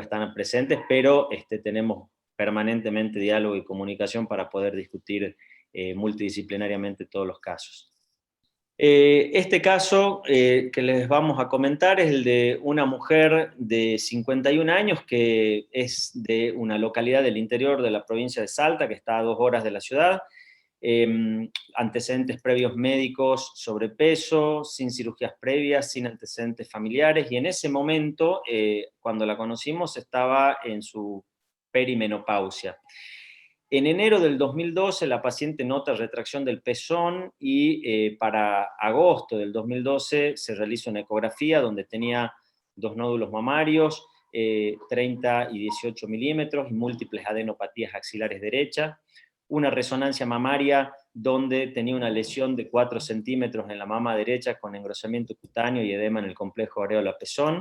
están presentes, pero tenemos permanentemente diálogo y comunicación para poder discutir multidisciplinariamente todos los casos. Este caso que les vamos a comentar es el de una mujer de 51 años que es de una localidad del interior de la provincia de Salta, que está a 2 horas de la ciudad, antecedentes previos médicos, sobrepeso, sin cirugías previas, sin antecedentes familiares, y en ese momento, cuando la conocimos, estaba en su perimenopausia. En enero del 2012 la paciente nota retracción del pezón y para agosto del 2012 se realiza una ecografía donde tenía 2 nódulos mamarios, 30 y 18 milímetros y múltiples adenopatías axilares derechas, una resonancia mamaria donde tenía una lesión de 4 centímetros en la mama derecha con engrosamiento cutáneo y edema en el complejo areola-pezón.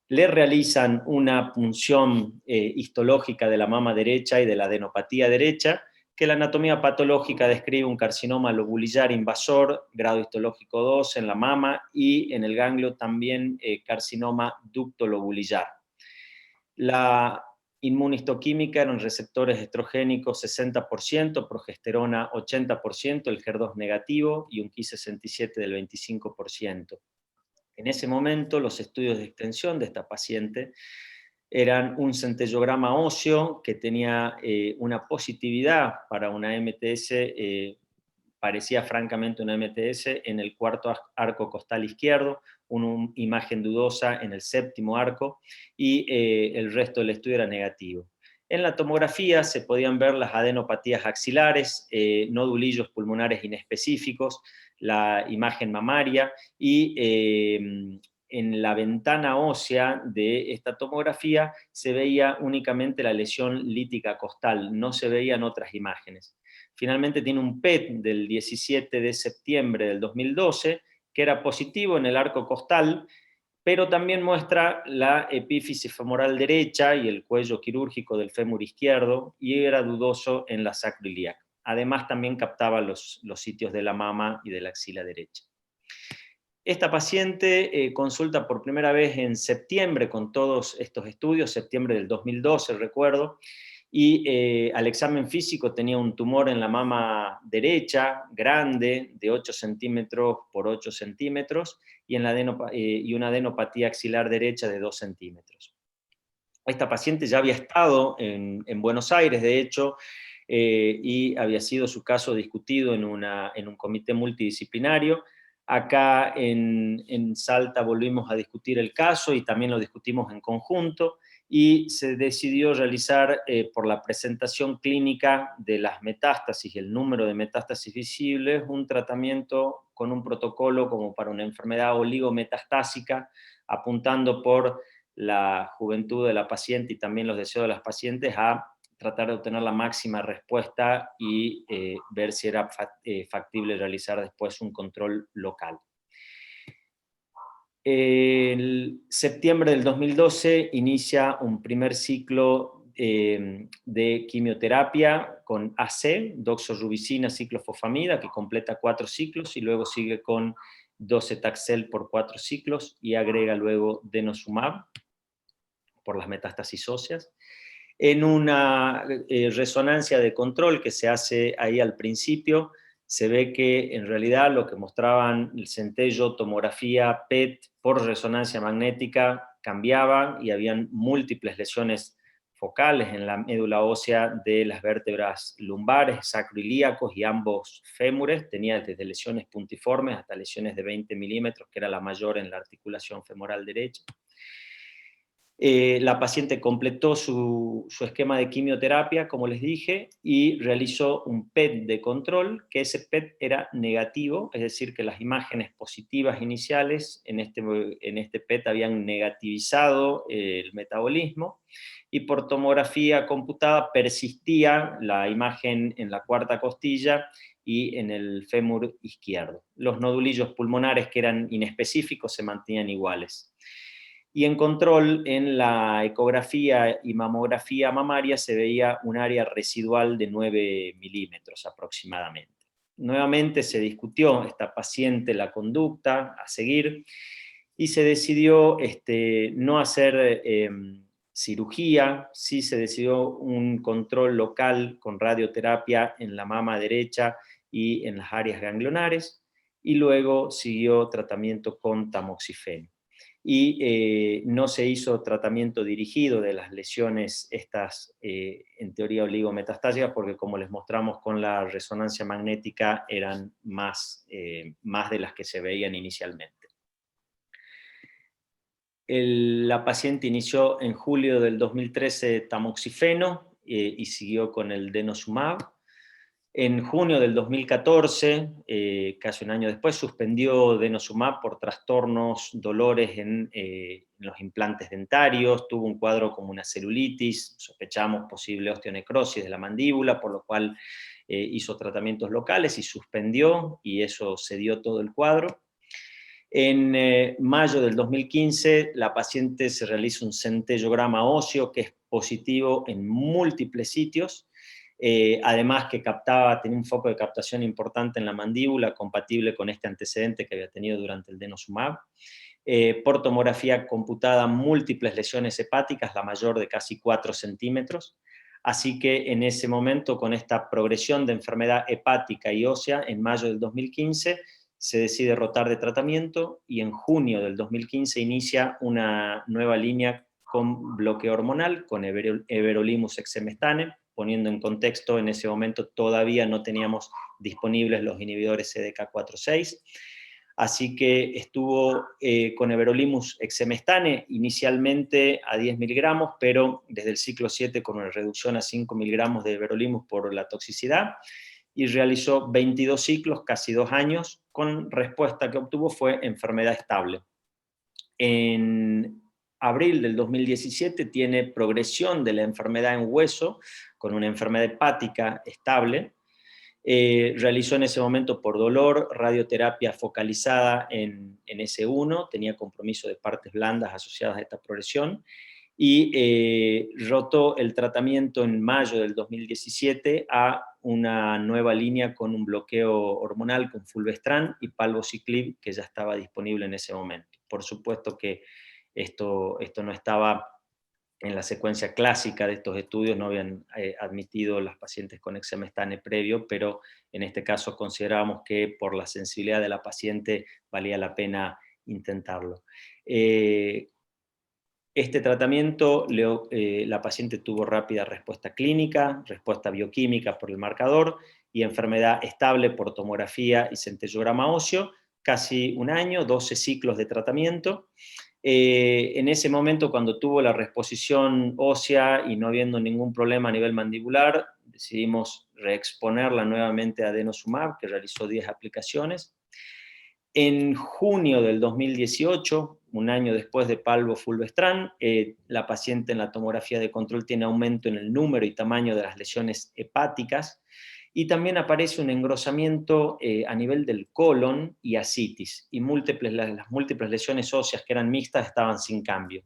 Le realizan una punción histológica de la mama derecha y de la adenopatía derecha, que la anatomía patológica describe un carcinoma lobulillar invasor, grado histológico 2 en la mama, y en el ganglio también carcinoma ducto lobulillar. La inmunistoquímica eran receptores estrogénicos 60%, progesterona 80%, el HER2 negativo y un Ki67 del 25%. En ese momento, los estudios de extensión de esta paciente eran un centellograma óseo que tenía una positividad para una MTS, parecía francamente una MTS, en el 4º arco costal izquierdo, una imagen dudosa en el 7º arco, y el resto del estudio era negativo. En la tomografía se podían ver las adenopatías axilares, nodulillos pulmonares inespecíficos, la imagen mamaria y en la ventana ósea de esta tomografía se veía únicamente la lesión lítica costal, no se veían otras imágenes. Finalmente tiene un PET del 17 de septiembre del 2012 que era positivo en el arco costal, pero también muestra la epífisis femoral derecha y el cuello quirúrgico del fémur izquierdo, y era dudoso en la sacroiliaca. Además, también captaba los sitios de la mama y de la axila derecha. Esta paciente consulta por primera vez en septiembre con todos estos estudios, septiembre del 2012, recuerdo, y al examen físico tenía un tumor en la mama derecha, grande, de 8 centímetros por 8 centímetros, y una adenopatía axilar derecha de 2 centímetros. Esta paciente ya había estado en Buenos Aires, de hecho, y había sido su caso discutido en un comité multidisciplinario. Acá en Salta volvimos a discutir el caso y también lo discutimos en conjunto, y se decidió realizar por la presentación clínica de las metástasis y el número de metástasis visibles, un tratamiento con un protocolo como para una enfermedad oligometastásica, apuntando por la juventud de la paciente y también los deseos de las pacientes a tratar de obtener la máxima respuesta y ver si era factible realizar después un control local. En septiembre del 2012 inicia un primer ciclo de quimioterapia con AC, doxorubicina, ciclofosfamida, que completa 4 ciclos, y luego sigue con docetaxel por 4 ciclos, y agrega luego denosumab por las metástasis óseas. En una resonancia de control que se hace ahí al principio, se ve que en realidad lo que mostraban el centello, tomografía, PET por resonancia magnética cambiaban y habían múltiples lesiones focales en la médula ósea de las vértebras lumbares, sacroilíacos y ambos fémures. Tenía desde lesiones puntiformes hasta lesiones de 20 milímetros, que era la mayor en la articulación femoral derecha. La paciente completó su esquema de quimioterapia, como les dije, y realizó un PET de control, que ese PET era negativo, es decir, que las imágenes positivas iniciales en este PET habían negativizado el metabolismo, y por tomografía computada persistía la imagen en la cuarta costilla y en el fémur izquierdo. Los nodulillos pulmonares, que eran inespecíficos, se mantenían iguales. Y en control, en la ecografía y mamografía mamaria, se veía un área residual de 9 milímetros aproximadamente. Nuevamente se discutió esta paciente la conducta a seguir, y se decidió no hacer cirugía, sí se decidió un control local con radioterapia en la mama derecha y en las áreas ganglionares, y luego siguió tratamiento con tamoxifeno. Y no se hizo tratamiento dirigido de las lesiones estas, en teoría oligometastásicas, porque como les mostramos con la resonancia magnética, eran más de las que se veían inicialmente. La paciente inició en julio del 2013 tamoxifeno y siguió con el denosumab. En junio del 2014, casi un año después, suspendió denosumab por trastornos, dolores en los implantes dentarios, tuvo un cuadro como una celulitis, sospechamos posible osteonecrosis de la mandíbula, por lo cual hizo tratamientos locales y suspendió, y eso cedió todo el cuadro. En mayo del 2015, la paciente se realiza un centellograma óseo que es positivo en múltiples sitios, además que tenía un foco de captación importante en la mandíbula, compatible con este antecedente que había tenido durante el denosumab. Por tomografía computada, múltiples lesiones hepáticas, la mayor de casi 4 centímetros. Así que en ese momento, con esta progresión de enfermedad hepática y ósea, en mayo del 2015, se decide rotar de tratamiento, y en junio del 2015 inicia una nueva línea con bloqueo hormonal, con everolimus exemestane, poniendo en contexto, en ese momento todavía no teníamos disponibles los inhibidores CDK4/6, así que estuvo con everolimus exemestane inicialmente a 10 miligramos, pero desde el ciclo 7 con una reducción a 5 miligramos de everolimus por la toxicidad, y realizó 22 ciclos, casi 2 años, con respuesta que obtuvo fue enfermedad estable. En abril del 2017 tiene progresión de la enfermedad en hueso, con una enfermedad hepática estable. Realizó en ese momento por dolor radioterapia focalizada en S1, tenía compromiso de partes blandas asociadas a esta progresión, y rotó el tratamiento en mayo del 2017 a una nueva línea con un bloqueo hormonal con fulvestrán y palbociclib, que ya estaba disponible en ese momento. Por supuesto que esto no estaba en la secuencia clásica de estos estudios, no habían admitido las pacientes con exemestane previo, pero en este caso considerábamos que por la sensibilidad de la paciente valía la pena intentarlo. Este tratamiento, la paciente tuvo rápida respuesta clínica, respuesta bioquímica por el marcador, y enfermedad estable por tomografía y centellograma óseo, casi un año, 12 ciclos de tratamiento. En ese momento, cuando tuvo la reexposición ósea y no habiendo ningún problema a nivel mandibular, decidimos reexponerla nuevamente a denosumab, que realizó 10 aplicaciones. En junio del 2018, un año después de palbo-fulvestrán, la paciente en la tomografía de control tiene aumento en el número y tamaño de las lesiones hepáticas, y también aparece un engrosamiento a nivel del colon y ascitis, y las múltiples lesiones óseas que eran mixtas estaban sin cambio.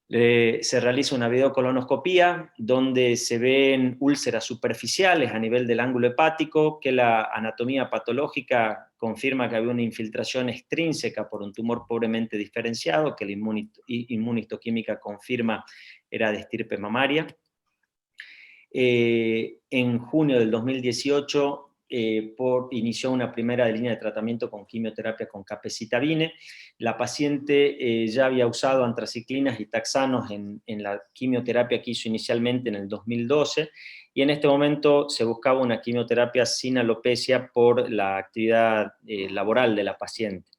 Se realiza una videocolonoscopía donde se ven úlceras superficiales a nivel del ángulo hepático, que la anatomía patológica confirma que había una infiltración extrínseca por un tumor pobremente diferenciado, que la inmunistoquímica confirma era de estirpe mamaria. En junio del 2018 inició una primera línea de tratamiento con quimioterapia con capecitabine. La paciente ya había usado antraciclinas y taxanos en la quimioterapia que hizo inicialmente en el 2012, y en este momento se buscaba una quimioterapia sin alopecia por la actividad laboral de la paciente.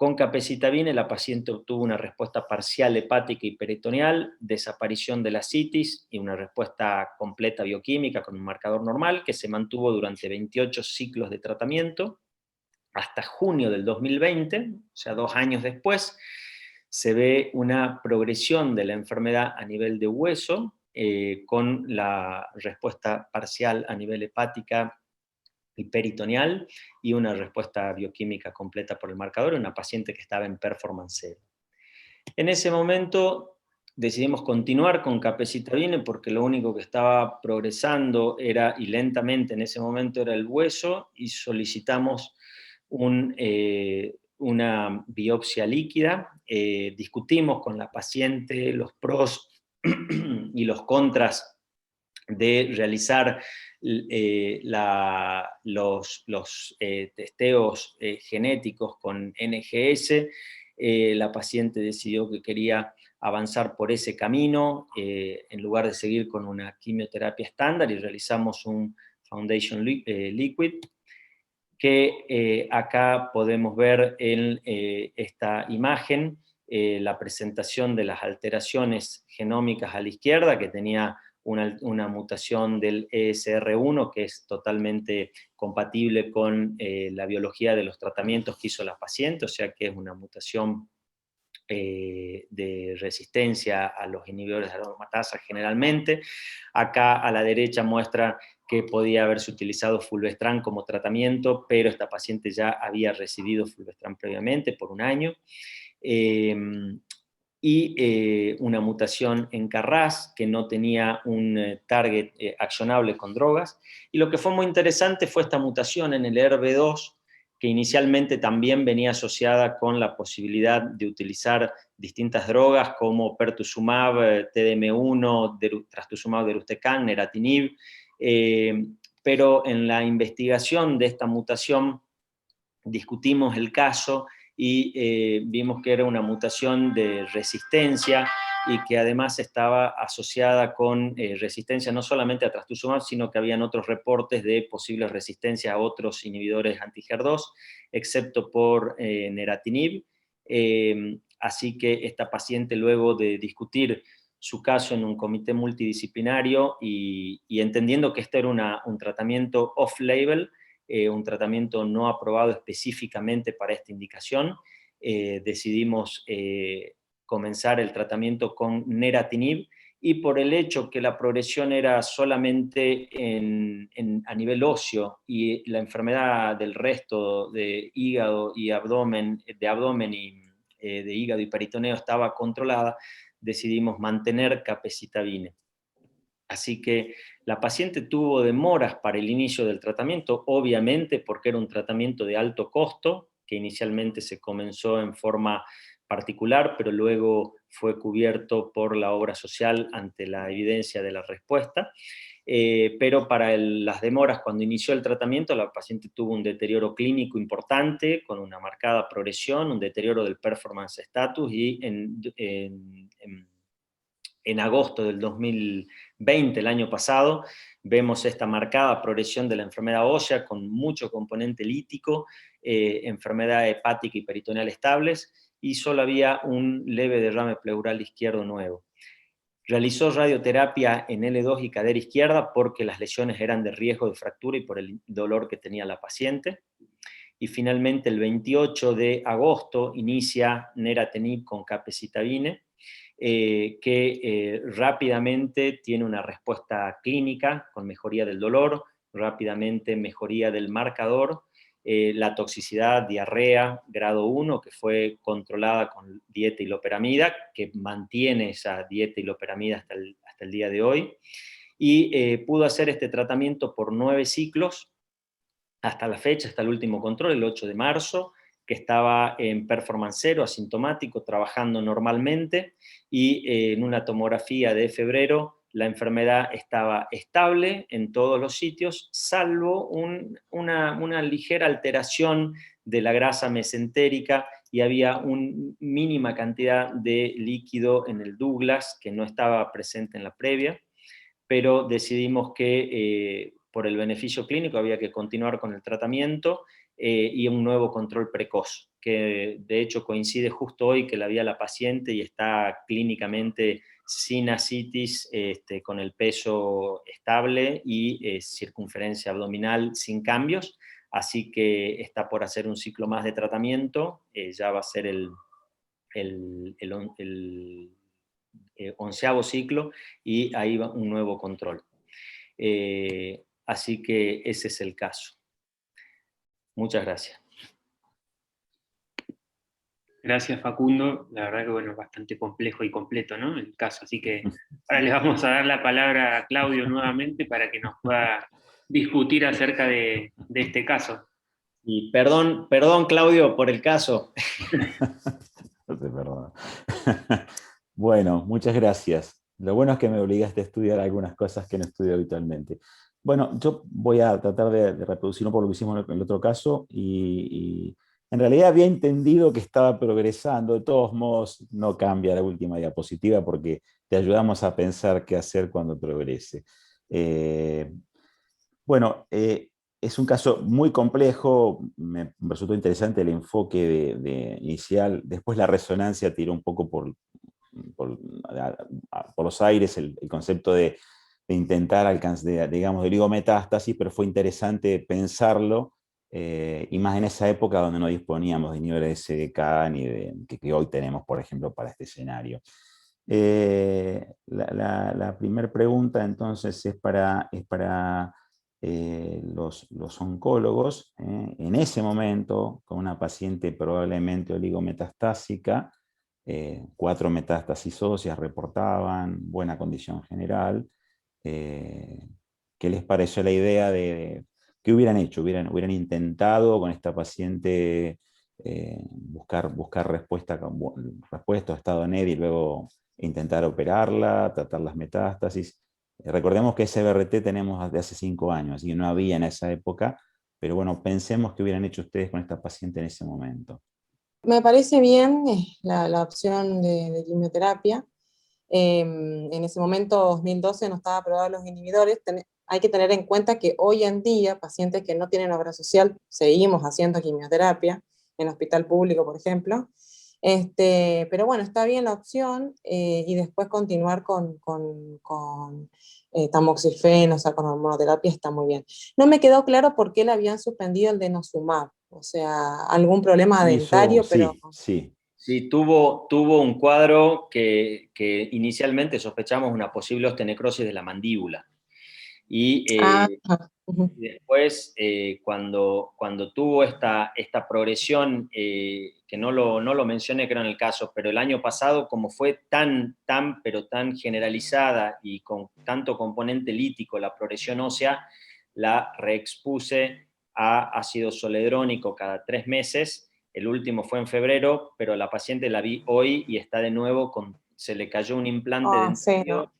Con capecitabine la paciente obtuvo una respuesta parcial hepática y peritoneal, desaparición de la citis y una respuesta completa bioquímica con un marcador normal que se mantuvo durante 28 ciclos de tratamiento hasta junio del 2020, o sea, 2 años después, se ve una progresión de la enfermedad a nivel de hueso, con la respuesta parcial a nivel hepática y peritoneal, y una respuesta bioquímica completa por el marcador, una paciente que estaba en performance 0. En ese momento decidimos continuar con capecitabine porque lo único que estaba progresando era, y lentamente en ese momento, era el hueso, y solicitamos una biopsia líquida. Discutimos con la paciente los pros y los contras de realizar los testeos genéticos con NGS. La paciente decidió que quería avanzar por ese camino, en lugar de seguir con una quimioterapia estándar, y realizamos un Foundation Liquid, que acá podemos ver en esta imagen la presentación de las alteraciones genómicas a la izquierda, que tenía una mutación del ESR1 que es totalmente compatible con la biología de los tratamientos que hizo la paciente, o sea que es una mutación de resistencia a los inhibidores de aromatasa generalmente. Acá a la derecha muestra que podía haberse utilizado fulvestrán como tratamiento, pero esta paciente ya había recibido fulvestrán previamente por 1 año. Una mutación en KRAS que no tenía un target accionable con drogas. Y lo que fue muy interesante fue esta mutación en el ERB2, que inicialmente también venía asociada con la posibilidad de utilizar distintas drogas como pertuzumab, TDM1, trastuzumab deruxtecan, neratinib, pero en la investigación de esta mutación discutimos el caso y vimos que era una mutación de resistencia y que además estaba asociada con resistencia no solamente a trastuzumab, sino que habían otros reportes de posibles resistencia a otros inhibidores anti-HER2, excepto por neratinib. Así que esta paciente, luego de discutir su caso en un comité multidisciplinario y entendiendo que este era un tratamiento off-label, un tratamiento no aprobado específicamente para esta indicación, decidimos comenzar el tratamiento con neratinib, y por el hecho que la progresión era solamente a nivel óseo y la enfermedad del resto de hígado y abdomen, de hígado y peritoneo estaba controlada, decidimos mantener capecitabine. Así que la paciente tuvo demoras para el inicio del tratamiento, obviamente porque era un tratamiento de alto costo, que inicialmente se comenzó en forma particular, pero luego fue cubierto por la obra social ante la evidencia de la respuesta. Pero para las demoras cuando inició el tratamiento, la paciente tuvo un deterioro clínico importante, con una marcada progresión, un deterioro del performance status, y en agosto del 2020, el año pasado, vemos esta marcada progresión de la enfermedad ósea con mucho componente lítico, enfermedad hepática y peritoneal estables, y solo había un leve derrame pleural izquierdo nuevo. Realizó radioterapia en L2 y cadera izquierda porque las lesiones eran de riesgo de fractura y por el dolor que tenía la paciente. Y finalmente el 28 de agosto inicia neratinib con capecitabine, que rápidamente tiene una respuesta clínica con mejoría del dolor, rápidamente mejoría del marcador, la toxicidad, diarrea, grado 1, que fue controlada con dieta y loperamida, que mantiene esa dieta y loperamida hasta el día de hoy, y pudo hacer este tratamiento por 9 ciclos, hasta la fecha, hasta el último control, el 8 de marzo, que estaba en performance 0, asintomático, trabajando normalmente, y en una tomografía de febrero la enfermedad estaba estable en todos los sitios, salvo una ligera alteración de la grasa mesentérica, y había una mínima cantidad de líquido en el Douglas que no estaba presente en la previa, pero decidimos que por el beneficio clínico había que continuar con el tratamiento y un nuevo control precoz. que de hecho coincide justo hoy que la vi a la paciente y está clínicamente sin ascitis, con el peso estable y circunferencia abdominal sin cambios, así que está por hacer un ciclo más de tratamiento, ya va a ser el 11º ciclo y ahí va un nuevo control. Así que ese es el caso. Muchas gracias. Gracias, Facundo. La verdad que, bueno, bastante complejo y completo, ¿no?, el caso. Así que ahora le vamos a dar la palabra a Claudio nuevamente para que nos pueda discutir acerca de este caso. Y perdón, Claudio, por el caso. No te perdono. Bueno, muchas gracias. Lo bueno es que me obligaste a estudiar algunas cosas que no estudio habitualmente. Bueno, yo voy a tratar de reproducir un poco lo que hicimos en el otro caso y en realidad había entendido que estaba progresando. De todos modos, no cambia la última diapositiva porque te ayudamos a pensar qué hacer cuando progrese. Bueno, es un caso muy complejo, me resultó interesante el enfoque inicial, después la resonancia tiró un poco por los aires el concepto de intentar alcanzar, digamos, de oligometástasis, pero fue interesante pensarlo, y más en esa época donde no disponíamos de niveles de SDK ni que hoy tenemos, por ejemplo, para este escenario. La primera pregunta entonces es para los oncólogos, en ese momento, con una paciente probablemente oligometastásica, 4 metástasis óseas reportaban, buena condición general. ¿Qué les pareció la idea de qué hubieran hecho? ¿Hubieran intentado con esta paciente buscar respuesta a estado NED y luego intentar operarla, tratar las metástasis? Recordemos que SBRT tenemos desde hace 5 años, así que no había en esa época, pero bueno, pensemos qué hubieran hecho ustedes con esta paciente en ese momento. Me parece bien la opción de quimioterapia. En ese momento, 2012, no estaba aprobado los inhibidores. Hay que tener en cuenta que hoy en día, pacientes que no tienen obra social, seguimos haciendo quimioterapia, en hospital público, por ejemplo. Pero bueno, está bien la opción, y después continuar con tamoxifeno, o sea, con hormonoterapia está muy bien. No me quedó claro por qué le habían suspendido el denosumab, o sea, algún problema dentario, pero... Sí. Sí, tuvo un cuadro que inicialmente sospechamos una posible osteonecrosis de la mandíbula. Y después, cuando tuvo esta progresión, que no lo mencioné, creo, en el caso, pero el año pasado, como fue tan generalizada y con tanto componente lítico la progresión ósea, la reexpuse a ácido zoledrónico cada 3 meses. El último fue en febrero, pero la paciente la vi hoy y está de nuevo se le cayó un implante dentario.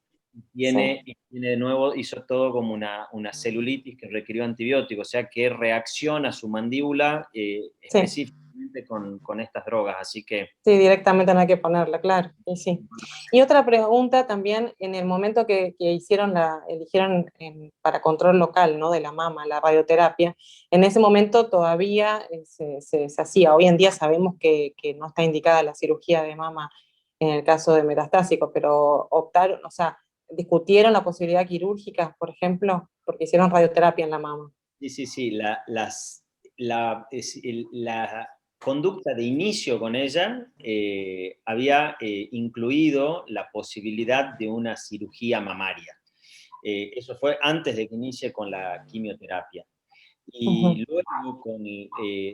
Tiene de nuevo, hizo todo como una celulitis que requirió antibióticos, o sea que reacciona a su mandíbula específicamente con estas drogas, así que... Sí, directamente no hay que ponerla, claro, y sí. Y otra pregunta también, en el momento que eligieron para control local, ¿no?, de la mama, la radioterapia, en ese momento todavía se hacía. Hoy en día sabemos que no está indicada la cirugía de mama en el caso de metastásico, pero optaron, o sea, discutieron la posibilidad quirúrgica, por ejemplo, porque hicieron radioterapia en la mama. Sí. La conducta de inicio con ella había incluido la posibilidad de una cirugía mamaria. Eso fue antes de que inicie con la quimioterapia. Y luego,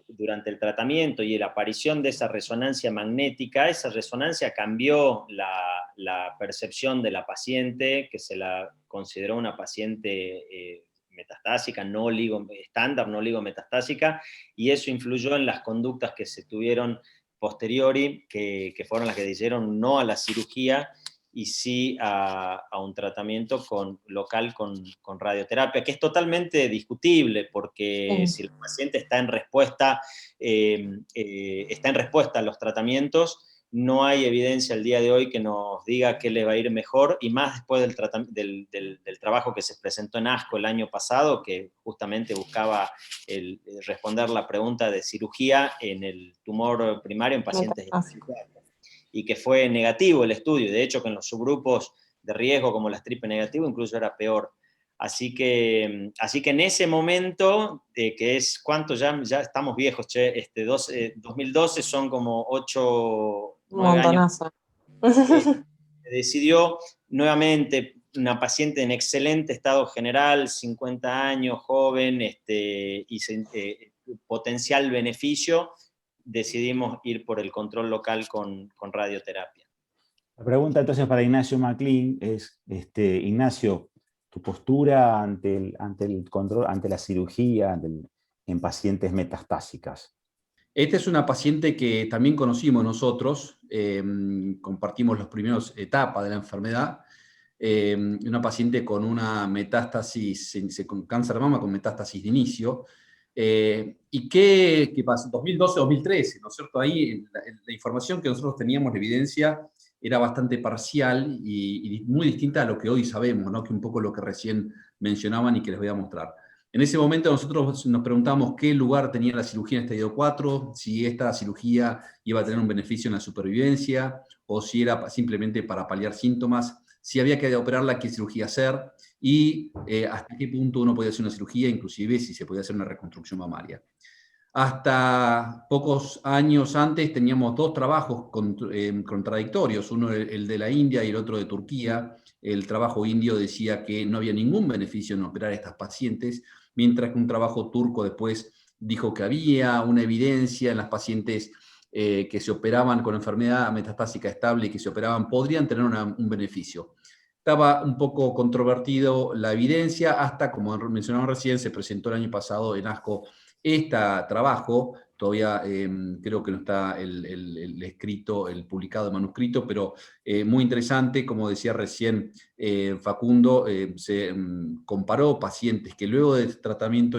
durante el tratamiento y la aparición de esa resonancia magnética, esa resonancia cambió la percepción de la paciente, que se la consideró una paciente metastásica, estándar, no oligometastásica, y eso influyó en las conductas que se tuvieron posteriori, que fueron las que dijeron no a la cirugía, y sí a un tratamiento local con radioterapia, que es totalmente discutible, porque si el paciente está en respuesta a los tratamientos, no hay evidencia al día de hoy que nos diga que le va a ir mejor, y más después del trabajo que se presentó en ASCO el año pasado, que justamente buscaba responder la pregunta de cirugía en el tumor primario en pacientes y que fue negativo el estudio, de hecho que en los subgrupos de riesgo como las triple negativo incluso era peor. Así que en ese momento, que es, ¿cuánto? Ya estamos viejos, che, 2012 son como 9 años. Se decidió nuevamente una paciente en excelente estado general, 50 años, joven, y potencial beneficio, decidimos ir por el control local con radioterapia. La pregunta entonces para Ignacio MacLean es, Ignacio, tu postura ante el control, ante la cirugía en pacientes metastásicas. Esta es una paciente que también conocimos nosotros, compartimos las primeras etapas de la enfermedad, una paciente con una metástasis, con cáncer de mama con metástasis de inicio, y que pasó 2012-2013, ¿no es cierto? Ahí la información que nosotros teníamos de evidencia era bastante parcial y muy distinta a lo que hoy sabemos, ¿no? Que un poco lo que recién mencionaban y que les voy a mostrar. En ese momento nosotros nos preguntamos qué lugar tenía la cirugía en estadio 4, si esta cirugía iba a tener un beneficio en la supervivencia, o si era simplemente para paliar síntomas, si había que operarla, qué cirugía hacer, y hasta qué punto uno podía hacer una cirugía, inclusive si se podía hacer una reconstrucción mamaria. Hasta pocos años antes teníamos dos trabajos contradictorios, uno el de la India y el otro de Turquía. El trabajo indio decía que no había ningún beneficio en operar a estas pacientes, mientras que un trabajo turco después dijo que había una evidencia en las pacientes que se operaban con enfermedad metastásica estable y que se operaban podrían tener un beneficio. Estaba un poco controvertido la evidencia hasta, como mencionamos recién, se presentó el año pasado en ASCO este trabajo. Todavía creo que no está el escrito, el publicado, el manuscrito, pero muy interesante, como decía recién Facundo, se comparó pacientes que luego del tratamiento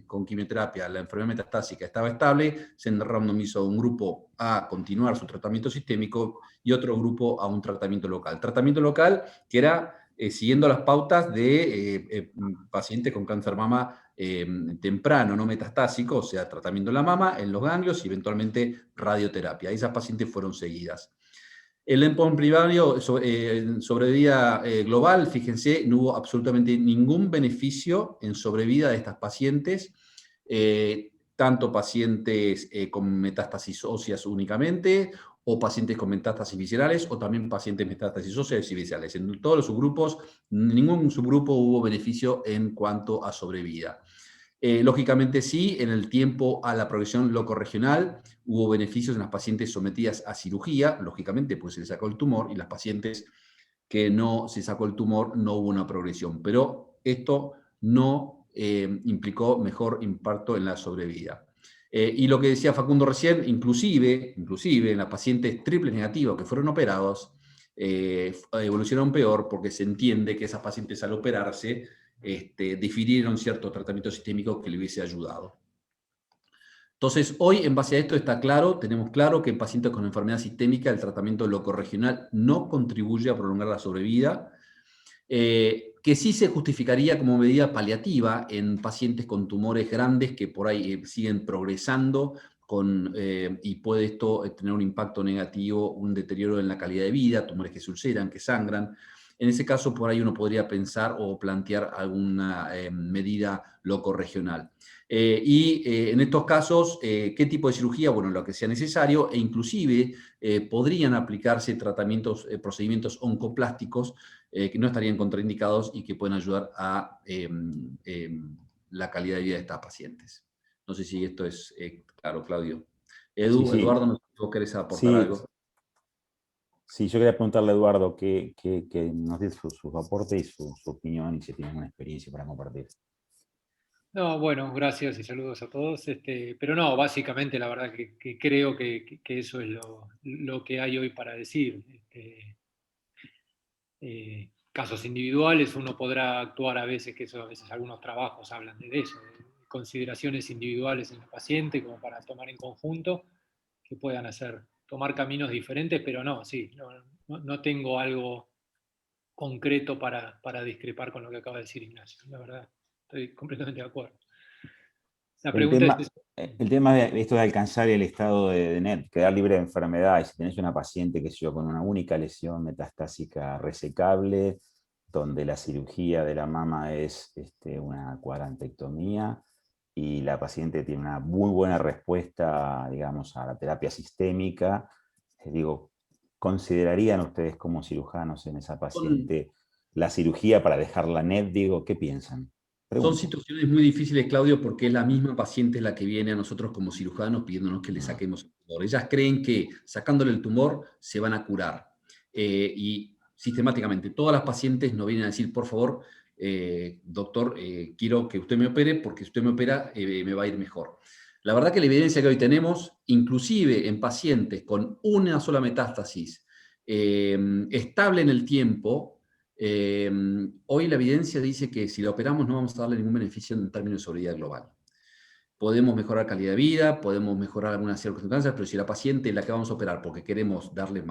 con quimioterapia, la enfermedad metastásica estaba estable, se randomizó un grupo a continuar su tratamiento sistémico y otro grupo a un tratamiento local. Tratamiento local que era siguiendo las pautas de pacientes con cáncer mama temprano, no metastásico, o sea, tratamiento en la mama, en los ganglios y eventualmente radioterapia. Esas pacientes fueron seguidas. El endpoint primario sobrevida global, fíjense, no hubo absolutamente ningún beneficio en sobrevida de estas pacientes, tanto pacientes con metástasis óseas únicamente, o pacientes con metástasis viscerales, o también pacientes metástasis óseas y viscerales. En todos los subgrupos, ningún subgrupo hubo beneficio en cuanto a sobrevida. Lógicamente sí, en el tiempo a la progresión locorregional hubo beneficios en las pacientes sometidas a cirugía, lógicamente pues se les sacó el tumor, y las pacientes que no se sacó el tumor no hubo una progresión, pero esto no implicó mejor impacto en la sobrevida. Y lo que decía Facundo recién, inclusive en las pacientes triple negativas que fueron operados, evolucionaron peor porque se entiende que esas pacientes al operarse difirieron cierto tratamiento sistémico que le hubiese ayudado. Entonces, hoy en base a esto está claro, tenemos claro que en pacientes con enfermedad sistémica el tratamiento locorregional no contribuye a prolongar la sobrevida, que sí se justificaría como medida paliativa en pacientes con tumores grandes que por ahí siguen progresando y puede esto tener un impacto negativo, un deterioro en la calidad de vida, tumores que se ulceran, que sangran. En ese caso, por ahí uno podría pensar o plantear alguna medida locorregional. En estos casos, ¿qué tipo de cirugía? Bueno, lo que sea necesario, e inclusive podrían aplicarse procedimientos oncoplásticos que no estarían contraindicados y que pueden ayudar a la calidad de vida de estas pacientes. No sé si esto es claro, Claudio. Sí, sí. Eduardo, no sé si vos querés aportar algo. Sí, yo quería preguntarle a Eduardo que nos dé su aporte y su opinión, y si tiene alguna experiencia para compartir. No, bueno, gracias y saludos a todos. Pero no, básicamente la verdad que creo que eso es lo que hay hoy para decir. Casos individuales, uno podrá actuar a veces, que eso a veces algunos trabajos hablan de eso, de consideraciones individuales en el paciente como para tomar en conjunto, que puedan hacer tomar caminos diferentes, pero no, sí, no tengo algo concreto para discrepar con lo que acaba de decir Ignacio, la verdad, estoy completamente de acuerdo. La pregunta es... El tema de esto de alcanzar el estado de NET, quedar libre de enfermedad, y si tenés una paciente, qué sé yo, con una única lesión metastásica resecable, donde la cirugía de la mama es una cuadrantectomía, y la paciente tiene una muy buena respuesta, digamos, a la terapia sistémica, digo, ¿considerarían ustedes como cirujanos en esa paciente la cirugía para dejarla NET? Digo, ¿qué piensan? Son situaciones muy difíciles, Claudio, porque es la misma paciente la que viene a nosotros como cirujanos pidiéndonos que le saquemos el tumor. Ellas creen que sacándole el tumor se van a curar. Y sistemáticamente todas las pacientes nos vienen a decir, por favor, doctor, quiero que usted me opere porque si usted me opera me va a ir mejor. La verdad que la evidencia que hoy tenemos, inclusive en pacientes con una sola metástasis estable en el tiempo, hoy la evidencia dice que si la operamos no vamos a darle ningún beneficio en términos de sobriedad global. Podemos mejorar calidad de vida, podemos mejorar algunas circunstancias, pero si la paciente la que vamos a operar porque queremos darle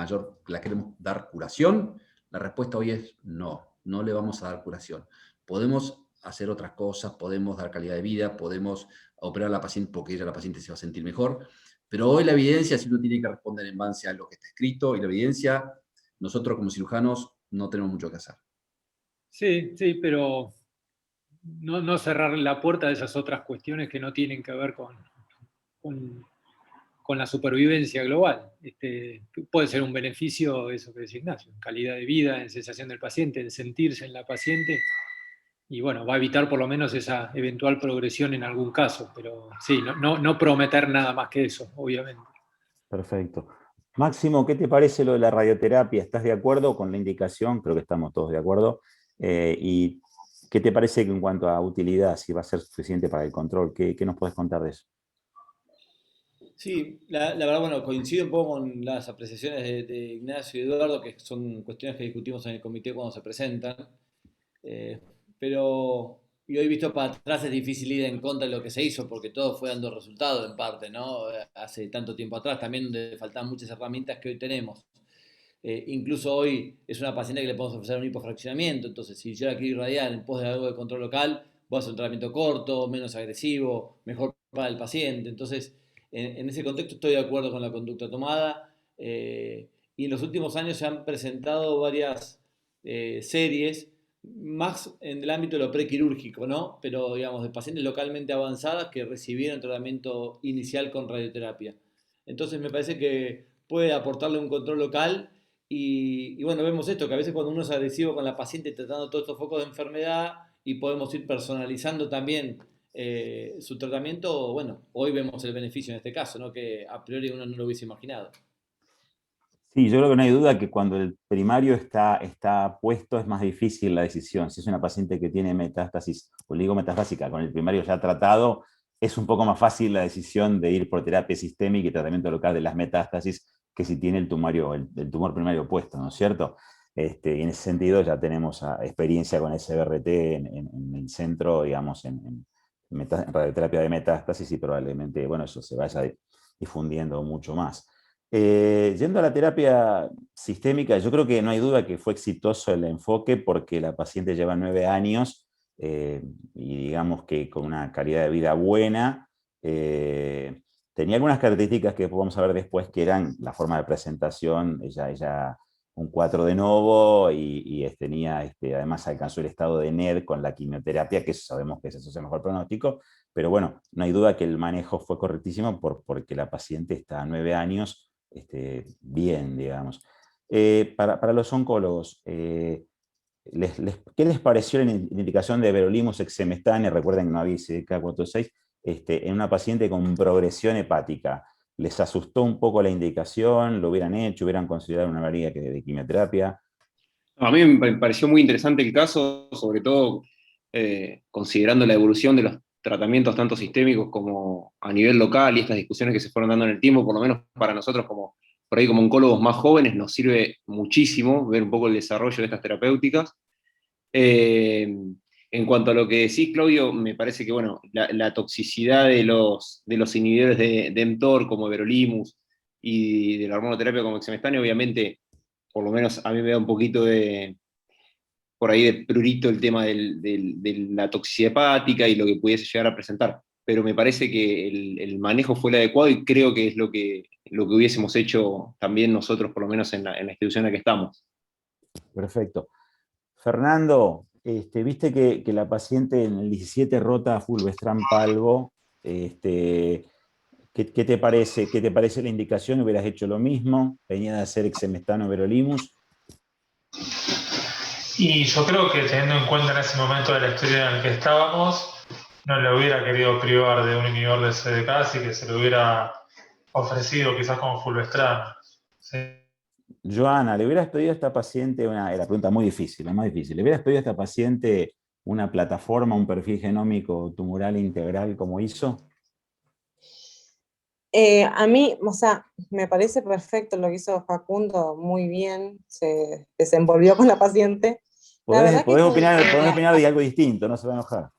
la queremos dar curación, la respuesta hoy es no, no le vamos a dar curación. Podemos hacer otras cosas, podemos dar calidad de vida, podemos operar a la paciente porque la paciente se va a sentir mejor, pero hoy la evidencia, si uno tiene que responder en base a lo que está escrito, y la evidencia, nosotros como cirujanos no tenemos mucho que hacer. Sí, sí, pero no cerrar la puerta a esas otras cuestiones que no tienen que ver con la supervivencia global. Puede ser un beneficio, eso que decía Ignacio, en calidad de vida, en sensación del paciente, en sentirse en la paciente, y bueno, va a evitar por lo menos esa eventual progresión en algún caso, pero sí, no prometer nada más que eso, obviamente. Perfecto. Máximo, ¿qué te parece lo de la radioterapia? ¿Estás de acuerdo con la indicación? Creo que estamos todos de acuerdo. ¿Y qué te parece que en cuanto a utilidad, si va a ser suficiente para el control? ¿Qué nos puedes contar de eso? Sí, la verdad, bueno, coincido un poco con las apreciaciones de Ignacio y Eduardo, que son cuestiones que discutimos en el comité cuando se presentan. Pero y hoy visto para atrás es difícil ir en contra de lo que se hizo, porque todo fue dando resultado en parte, ¿no? Hace tanto tiempo atrás también donde faltaban muchas herramientas que hoy tenemos. Incluso hoy es una paciente que le podemos ofrecer un hipofraccionamiento, entonces si yo la quiero irradiar en pos de algo de control local, voy a hacer un tratamiento corto, menos agresivo, mejor para el paciente. Entonces, en ese contexto estoy de acuerdo con la conducta tomada. Y en los últimos años se han presentado varias series, más en el ámbito de lo prequirúrgico, ¿no? Pero, digamos, de pacientes localmente avanzadas que recibieron tratamiento inicial con radioterapia. Entonces me parece que puede aportarle un control local y bueno, vemos esto, que a veces cuando uno es agresivo con la paciente tratando todos estos focos de enfermedad y podemos ir personalizando también su tratamiento, bueno, hoy vemos el beneficio en este caso, ¿no? Que a priori uno no lo hubiese imaginado. Sí, yo creo que no hay duda que cuando el primario está puesto es más difícil la decisión. Si es una paciente que tiene metástasis oligometastásica con el primario ya tratado, es un poco más fácil la decisión de ir por terapia sistémica y tratamiento local de las metástasis que si tiene el tumor primario puesto, ¿no es cierto? Y en ese sentido ya tenemos experiencia con SBRT en el centro, digamos, en radioterapia de metástasis, y probablemente, bueno, eso se vaya difundiendo mucho más. Yendo a la terapia sistémica, yo creo que no hay duda que fue exitoso el enfoque porque la paciente lleva 9 años y digamos que con una calidad de vida buena. Tenía algunas características que vamos a ver después, que eran la forma de presentación, ella un 4 de novo y tenía, además alcanzó el estado de NED con la quimioterapia, que sabemos que eso es el mejor pronóstico, pero bueno, no hay duda que el manejo fue correctísimo porque la paciente está a 9 años bien, digamos. Para los oncólogos, ¿qué les pareció la indicación de everolimus exemestane? Recuerden que no había CDK4/6 en una paciente con progresión hepática. ¿Les asustó un poco la indicación? ¿Lo hubieran hecho? ¿Hubieran considerado una variedad de quimioterapia? A mí me pareció muy interesante el caso, sobre todo considerando la evolución de los tratamientos tanto sistémicos como a nivel local y estas discusiones que se fueron dando en el tiempo, por lo menos para nosotros como por ahí como oncólogos más jóvenes, nos sirve muchísimo ver un poco el desarrollo de estas terapéuticas. En cuanto a lo que decís, Claudio, me parece que bueno, la toxicidad de los inhibidores de mTOR como everolimus y de la hormonoterapia como exemestáneo, obviamente, por lo menos a mí me da un poquito de, por ahí de prurito el tema de la toxicidad hepática y lo que pudiese llegar a presentar. Pero me parece que el manejo fue el adecuado y creo que es lo que hubiésemos hecho también nosotros, por lo menos en la institución en la que estamos. Perfecto. Fernando, viste que la paciente en el 17 rota fulvestrant palvo. ¿Qué te parece? ¿Qué te parece la indicación? ¿Hubieras hecho lo mismo? ¿Venía de hacer exemestano everolimus? Y yo creo que teniendo en cuenta en ese momento de la historia en el que estábamos, no le hubiera querido privar de un inhibidor de CDK, así que se lo hubiera ofrecido quizás como fulvestrant. ¿Sí? Joana, ¿le hubieras pedido a esta paciente una... La pregunta muy difícil, la más difícil. ¿Le hubieras pedido a esta paciente una plataforma, un perfil genómico tumoral integral como hizo? A mí, o sea, me parece perfecto lo que hizo Facundo, muy bien, se desenvolvió con la paciente. La verdad Podés que opinar de algo distinto, no se va a enojar.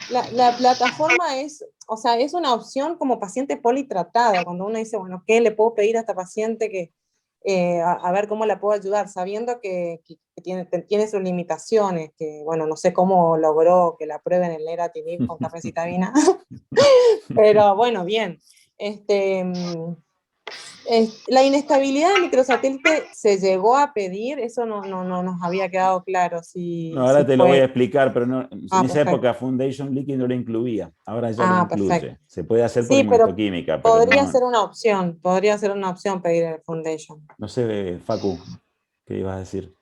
la plataforma es, o sea, es una opción como paciente politratada, cuando uno dice, bueno, ¿qué le puedo pedir a esta paciente que, a ver cómo la puedo ayudar? Sabiendo que tiene sus limitaciones, que, bueno, no sé cómo logró que la prueben el neratinib con cafecitabina, pero bueno, bien. La inestabilidad del microsatélite se llegó a pedir, eso no nos había quedado claro No, ahora te lo voy a explicar, pero no, en esa perfecto. época Foundation Liquid no lo incluía, ahora ya lo incluye. Perfecto. Se puede hacer por Sí, pero inmunohistoquímica, podría ser una opción pedir el Foundation. No sé, Facu, ¿qué ibas a decir?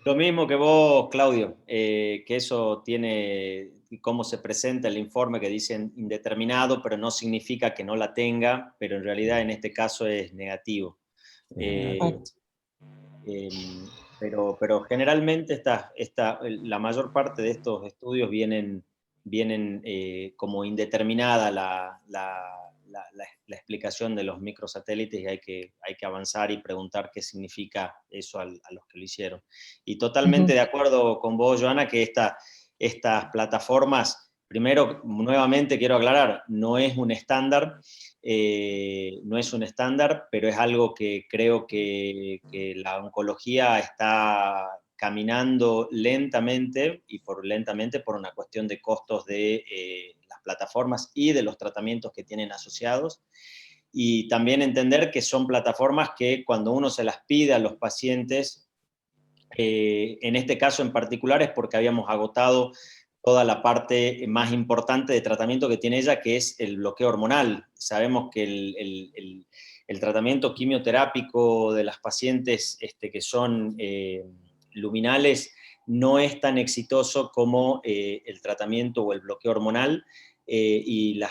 Lo mismo que vos, Claudio, que eso tiene, cómo se presenta el informe que dicen indeterminado, pero no significa que no la tenga, pero en realidad en este caso es negativo. Pero generalmente la mayor parte de estos estudios vienen como indeterminada la explicación de los microsatélites y hay que avanzar y preguntar qué significa eso a los que lo hicieron. Y totalmente de acuerdo con vos, Joana, que estas plataformas, primero, nuevamente quiero aclarar, no es un estándar, pero es algo que creo que la oncología está caminando lentamente, y lentamente por una cuestión de costos de las plataformas y de los tratamientos que tienen asociados, y también entender que son plataformas que cuando uno se las pide a los pacientes, en este caso en particular es porque habíamos agotado toda la parte más importante de tratamiento que tiene ella, que es el bloqueo hormonal. Sabemos que el tratamiento quimioterápico de las pacientes que son luminales no es tan exitoso como el tratamiento o el bloqueo hormonal, y los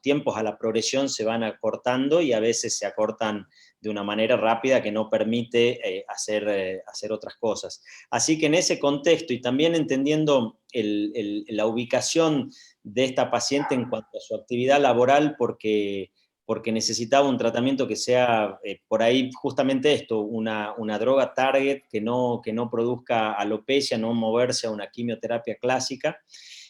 tiempos a la progresión se van acortando y a veces se acortan de una manera rápida que no permite hacer otras cosas. Así que en ese contexto y también entendiendo la ubicación de esta paciente en cuanto a su actividad laboral, porque necesitaba un tratamiento que sea por ahí justamente esto, una droga target que no produzca alopecia, no moverse a una quimioterapia clásica,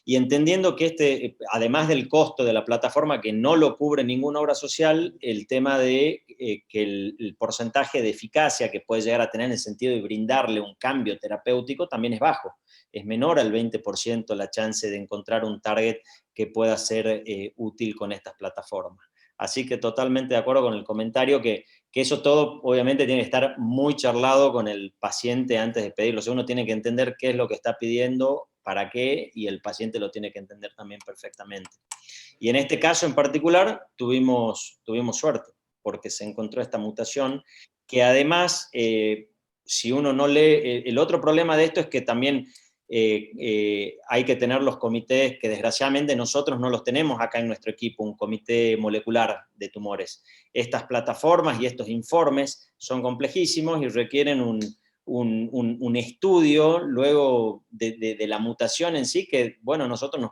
y entendiendo que además del costo de la plataforma, que no lo cubre ninguna obra social, el tema de que el porcentaje de eficacia que puede llegar a tener en el sentido de brindarle un cambio terapéutico también es bajo. Es menor al 20% la chance de encontrar un target que pueda ser útil con estas plataformas. Así que totalmente de acuerdo con el comentario, que eso todo obviamente tiene que estar muy charlado con el paciente antes de pedirlo. O sea, uno tiene que entender qué es lo que está pidiendo, para qué, y el paciente lo tiene que entender también perfectamente. Y en este caso en particular tuvimos suerte, porque se encontró esta mutación que además, si uno no lee, el otro problema de esto es que también hay que tener los comités, que desgraciadamente nosotros no los tenemos acá en nuestro equipo, un comité molecular de tumores. Estas plataformas y estos informes son complejísimos y requieren un estudio luego de la mutación en sí, que bueno, nosotros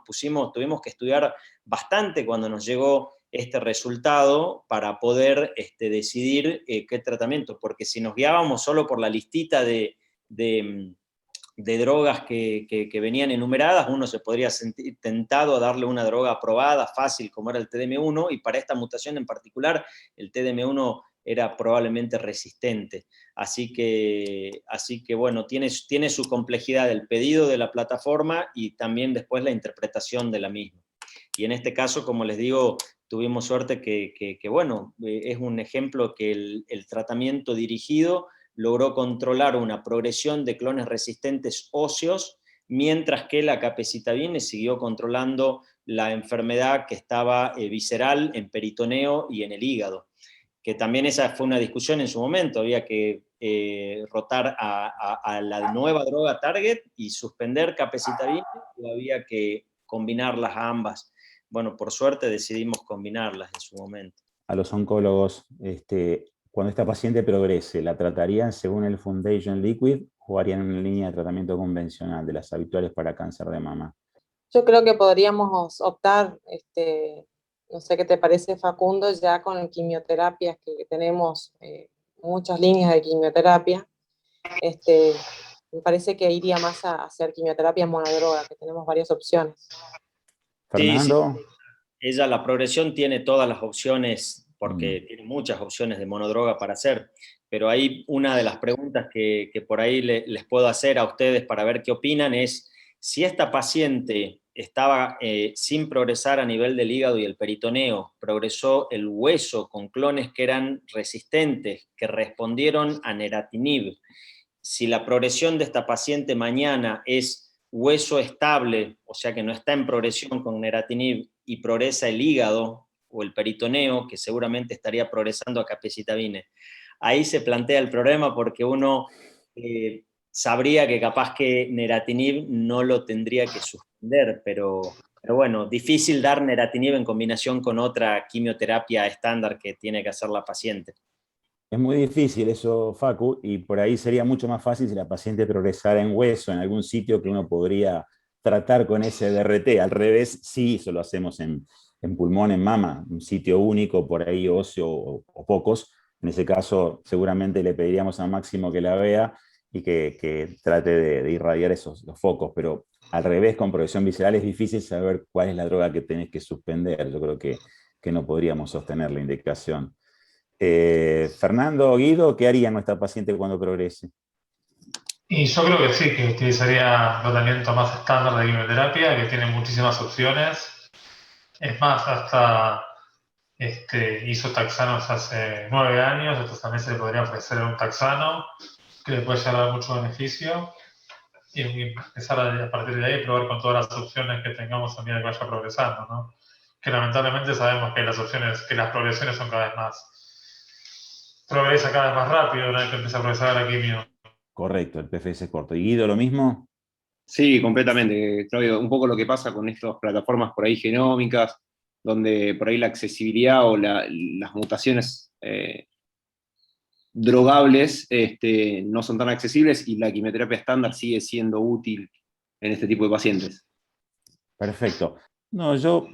tuvimos que estudiar bastante cuando nos llegó este resultado para poder decidir qué tratamiento, porque si nos guiábamos solo por la listita de de drogas que venían enumeradas, uno se podría sentir tentado a darle una droga aprobada, fácil, como era el TDM1, y para esta mutación en particular, el TDM1 era probablemente resistente. Así que bueno, tiene su complejidad el pedido de la plataforma y también después la interpretación de la misma. Y en este caso, como les digo, tuvimos suerte que bueno, es un ejemplo que el tratamiento dirigido logró controlar una progresión de clones resistentes óseos, mientras que la capecitabine siguió controlando la enfermedad que estaba visceral, en peritoneo y en el hígado. Que también esa fue una discusión en su momento, había que rotar a la nueva droga target y suspender capecitabine, o había que combinarlas a ambas. Bueno, por suerte decidimos combinarlas en su momento. A los oncólogos, cuando esta paciente progrese, ¿la tratarían según el Foundation Liquid o harían una línea de tratamiento convencional de las habituales para cáncer de mama? Yo creo que podríamos optar, no sé qué te parece, Facundo, ya con quimioterapias que tenemos, muchas líneas de quimioterapia. Me parece que iría más a hacer quimioterapia monodroga, que tenemos varias opciones. Fernando. Sí. Ella, la progresión, tiene todas las opciones, porque tiene muchas opciones de monodroga para hacer, pero hay una de las preguntas que por ahí les puedo hacer a ustedes para ver qué opinan, es si esta paciente estaba sin progresar a nivel del hígado y el peritoneo, progresó el hueso con clones que eran resistentes, que respondieron a neratinib. Si la progresión de esta paciente mañana es hueso estable, o sea que no está en progresión con neratinib, y progresa el hígado o el peritoneo, que seguramente estaría progresando a capecitabine. Ahí se plantea el problema porque uno sabría que capaz que neratinib no lo tendría que suspender, pero bueno, difícil dar neratinib en combinación con otra quimioterapia estándar que tiene que hacer la paciente. Es muy difícil eso, Facu, y por ahí sería mucho más fácil si la paciente progresara en hueso, en algún sitio que uno podría tratar con ese DRT. Al revés, sí, eso lo hacemos en pulmón, en mama, un sitio único, por ahí óseo o pocos. En ese caso, seguramente le pediríamos a Máximo que la vea y que trate de irradiar los focos, pero al revés, con progresión visceral es difícil saber cuál es la droga que tenés que suspender. Yo creo que no podríamos sostener la indicación. Fernando, Guido, ¿qué haría nuestra paciente cuando progrese? Y yo creo que sí, que utilizaría tratamiento más estándar de quimioterapia, que tiene muchísimas opciones. Es más, hasta hizo taxanos hace 9 años, entonces también se le podría ofrecer un taxano, que le puede llevar mucho beneficio, y empezar a partir de ahí probar con todas las opciones que tengamos a medida que vaya progresando, ¿no? Que lamentablemente sabemos que las progresiones son cada vez más, progresa cada vez más rápido una vez que empieza a progresar la quimio. Correcto, el PFS es corto. ¿Y Guido, lo mismo? Sí, completamente, Claudio. Un poco lo que pasa con estas plataformas por ahí genómicas, donde por ahí la accesibilidad o las mutaciones drogables no son tan accesibles, y la quimioterapia estándar sigue siendo útil en este tipo de pacientes. Perfecto. No, yo,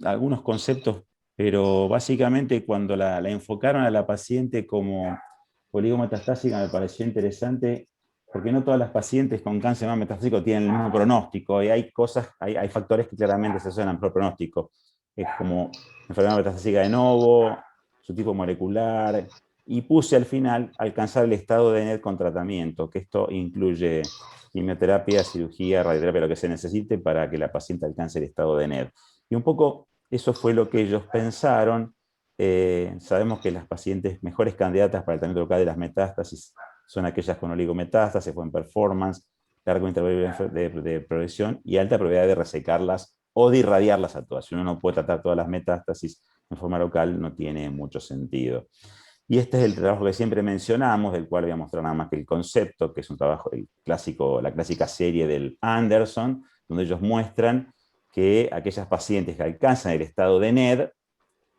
algunos conceptos, pero básicamente cuando la enfocaron a la paciente como oligometastásica me pareció interesante, porque no todas las pacientes con cáncer de mama metastásico tienen el mismo pronóstico, y hay factores que claramente se asocian al pronóstico. Es como enfermedad metastásica de novo, su tipo molecular, y puse al final alcanzar el estado de NET con tratamiento, que esto incluye quimioterapia, cirugía, radioterapia, lo que se necesite para que la paciente alcance el estado de NET. Y un poco eso fue lo que ellos pensaron. Sabemos que las pacientes mejores candidatas para el tratamiento local de las metástasis son aquellas con oligometástasis, buen performance, largo intervalo de progresión y alta probabilidad de resecarlas o de irradiarlas a todas. Si uno no puede tratar todas las metástasis en forma local, no tiene mucho sentido. Y este es el trabajo que siempre mencionamos, del cual voy a mostrar nada más que el concepto, que es un trabajo, la clásica serie del Anderson, donde ellos muestran que aquellas pacientes que alcanzan el estado de NED,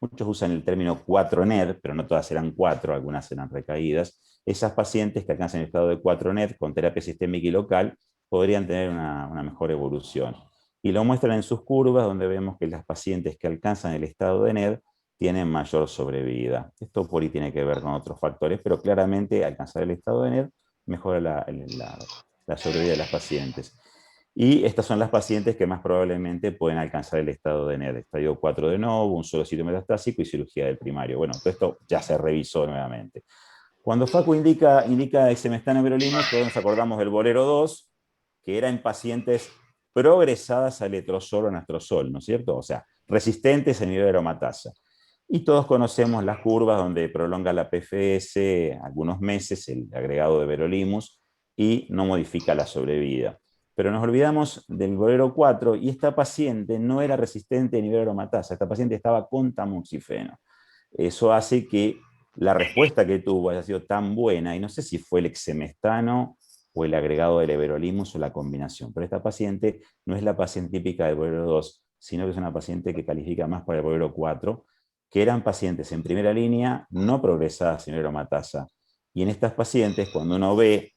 muchos usan el término 4-NED, pero no todas serán 4, algunas serán recaídas, esas pacientes que alcanzan el estado de 4-NED con terapia sistémica y local podrían tener una mejor evolución. Y lo muestran en sus curvas, donde vemos que las pacientes que alcanzan el estado de NED tienen mayor sobrevida. Esto por ahí tiene que ver con otros factores, pero claramente alcanzar el estado de NED mejora la sobrevida de las pacientes. Y estas son las pacientes que más probablemente pueden alcanzar el estado de NED, estadio 4 de nuevo, un solo sitio metastásico y cirugía del primario. Bueno, todo esto ya se revisó nuevamente. Cuando Facu indica exemestano y everolimus, todos nos acordamos del bolero 2, que era en pacientes progresadas a letrozol o anastrozol, ¿no es cierto? O sea, resistentes a nivel de aromatasa. Y todos conocemos las curvas donde prolonga la PFS algunos meses, el agregado de everolimus, y no modifica la sobrevida. Pero nos olvidamos del bolero 4, y esta paciente no era resistente a nivel de aromatasa, esta paciente estaba con tamoxifeno. Eso hace que la respuesta que tuvo haya sido tan buena, y no sé si fue el exemestano o el agregado del everolimus o la combinación, pero esta paciente no es la paciente típica del bolero 2, sino que es una paciente que califica más para el bolero 4, que eran pacientes en primera línea, no progresadas en aromatasa. Y en estas pacientes, cuando uno ve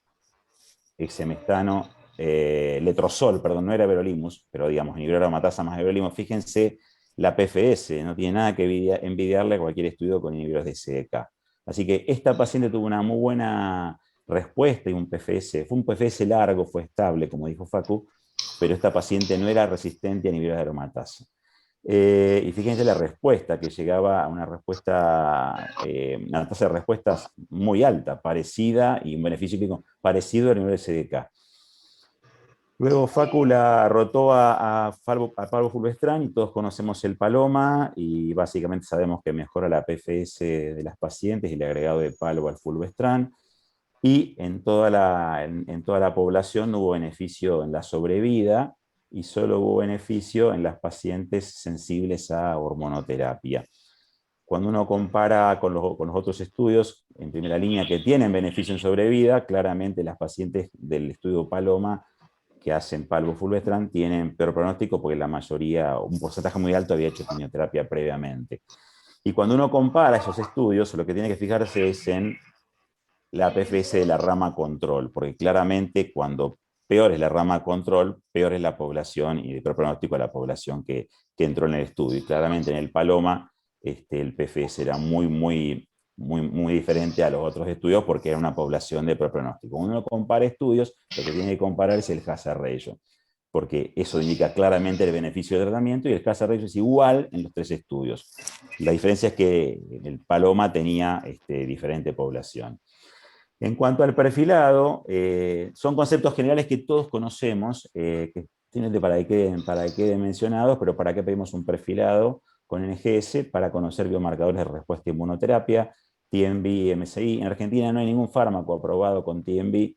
exemestano, letrozol, perdón, no era everolimus, pero digamos, nivel aromatasa más everolimus, fíjense la PFS, no tiene nada que envidiarle a cualquier estudio con inhibidores de SEDK. Así que esta paciente tuvo una muy buena respuesta y un PFS, fue un PFS largo, fue estable, como dijo Facu, pero esta paciente no era resistente a inhibidores de aromatasa. Y fíjense la respuesta, que llegaba a una respuesta, una tasa de respuestas muy alta, parecida, y un beneficio clínico parecido al nivel de SEDK. Luego Facu la rotó a Palbo fulvestrán, y todos conocemos el Paloma, y básicamente sabemos que mejora la PFS de las pacientes y el agregado de Palbo al fulvestrán, y en toda la población no hubo beneficio en la sobrevida, y solo hubo beneficio en las pacientes sensibles a hormonoterapia. Cuando uno compara con los otros estudios en primera línea que tienen beneficio en sobrevida, claramente las pacientes del estudio Paloma que hacen Palbo fulvestrán tienen peor pronóstico porque la mayoría, un porcentaje muy alto, había hecho quimioterapia previamente. Y cuando uno compara esos estudios, lo que tiene que fijarse es en la PFS de la rama control, porque claramente cuando peor es la rama control, peor es la población y de peor pronóstico de la población que entró en el estudio. Y claramente en el Paloma el PFS era muy diferente a los otros estudios porque era una población de peor pronóstico. Cuando uno compara estudios, lo que tiene que comparar es el hazard ratio, porque eso indica claramente el beneficio del tratamiento, y el hazard ratio es igual en los tres estudios. La diferencia es que el Paloma tenía diferente población. En cuanto al perfilado, son conceptos generales que todos conocemos, que tienen para qué queden mencionados, pero para qué pedimos un perfilado con NGS para conocer biomarcadores de respuesta a inmunoterapia, TMB y MSI. En Argentina no hay ningún fármaco aprobado con TMB,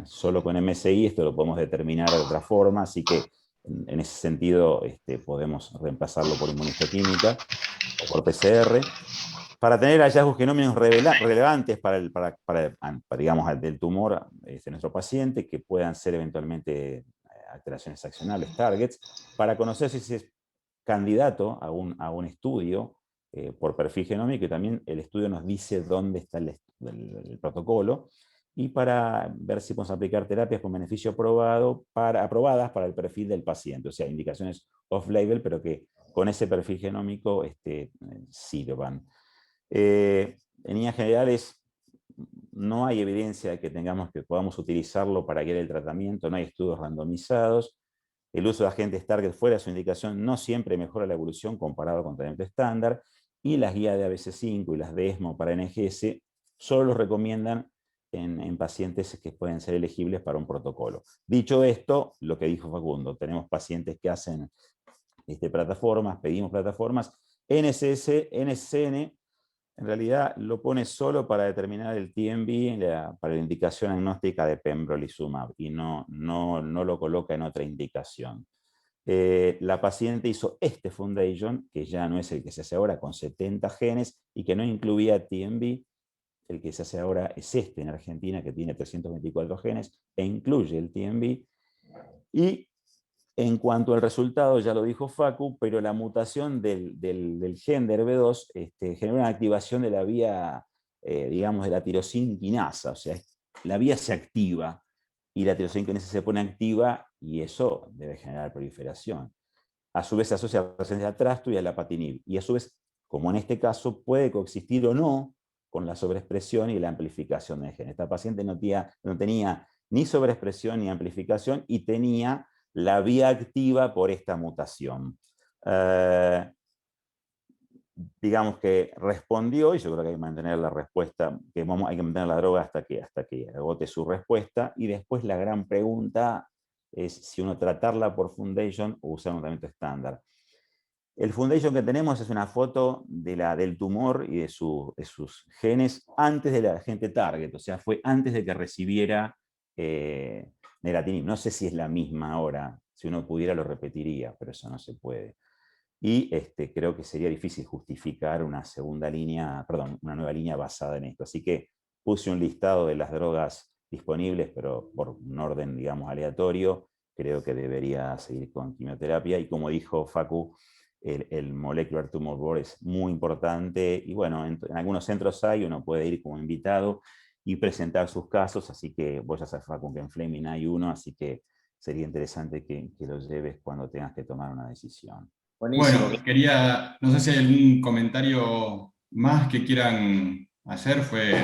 solo con MSI, esto lo podemos determinar de otra forma, así que en ese sentido podemos reemplazarlo por inmunistoquímica o por PCR. Para tener hallazgos genómicos relevantes digamos, del tumor de nuestro paciente, que puedan ser eventualmente alteraciones accionables, targets, para conocer si es candidato a un estudio por perfil genómico, y también el estudio nos dice dónde está el protocolo, y para ver si podemos aplicar terapias con beneficio aprobadas para el perfil del paciente, o sea, indicaciones off-label, pero que con ese perfil genómico sirvan. En líneas generales, no hay evidencia de que podamos utilizarlo para guiar el tratamiento, no hay estudios randomizados. El uso de agentes target fuera de su indicación no siempre mejora la evolución comparado con tratamiento estándar, y las guías de ABC5 y las de ESMO para NGS solo los recomiendan en pacientes que pueden ser elegibles para un protocolo. Dicho esto, lo que dijo Facundo, tenemos pacientes que hacen plataformas, pedimos plataformas. NCN en realidad lo pone solo para determinar el TMB, para la indicación agnóstica de pembrolizumab, y no lo coloca en otra indicación. La paciente hizo este foundation, que ya no es el que se hace ahora, con 70 genes, y que no incluía TMB. El que se hace ahora es en Argentina, que tiene 324 genes, e incluye el TMB. Y en cuanto al resultado, ya lo dijo Facu, pero la mutación del gen de HERB2 genera una activación de la vía, digamos, de la tirosina quinasa, o sea, la vía se activa, y la tirosina quinasa se pone activa, y eso debe generar proliferación. A su vez se asocia a la presencia de atrasto y a la patinib, y a su vez, como en este caso, puede coexistir o no con la sobreexpresión y la amplificación del gen. Esta paciente no tenía ni sobreexpresión ni amplificación, y tenía la vía activa por esta mutación. Digamos que respondió, y yo creo que hay que mantener la respuesta, hay que mantener la droga hasta que agote su respuesta, y después la gran pregunta es si uno tratarla por Foundation o usar un tratamiento estándar. El Foundation que tenemos es una foto del tumor y de sus genes antes del agente target, o sea, fue antes de que recibiera neratinib. No sé si es la misma ahora, si uno pudiera lo repetiría, pero eso no se puede. Y creo que sería difícil justificar una una nueva línea basada en esto. Así que puse un listado de las drogas disponibles, pero por un orden, digamos, aleatorio. Creo que debería seguir con quimioterapia. Y como dijo Facu, el Molecular Tumor Board es muy importante. Y bueno, en algunos centros uno puede ir como invitado y presentar sus casos. Así que vos ya sabes, Facu, que en Fleming hay uno, así que sería interesante que lo lleves cuando tengas que tomar una decisión. Bueno, no sé si hay algún comentario más que quieran hacer. Fue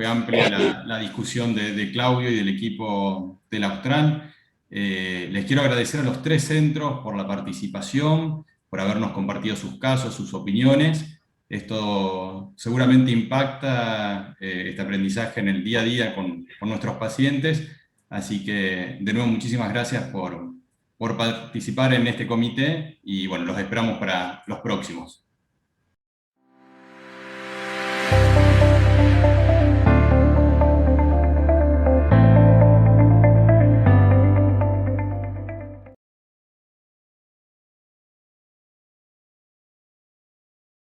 amplia la discusión de Claudio y del equipo del Austral. Les quiero agradecer a los 3 centros por la participación, por habernos compartido sus casos, sus opiniones. Esto seguramente impacta este aprendizaje en el día a día con nuestros pacientes. Así que, de nuevo, muchísimas gracias por participar en este comité y bueno, los esperamos para los próximos.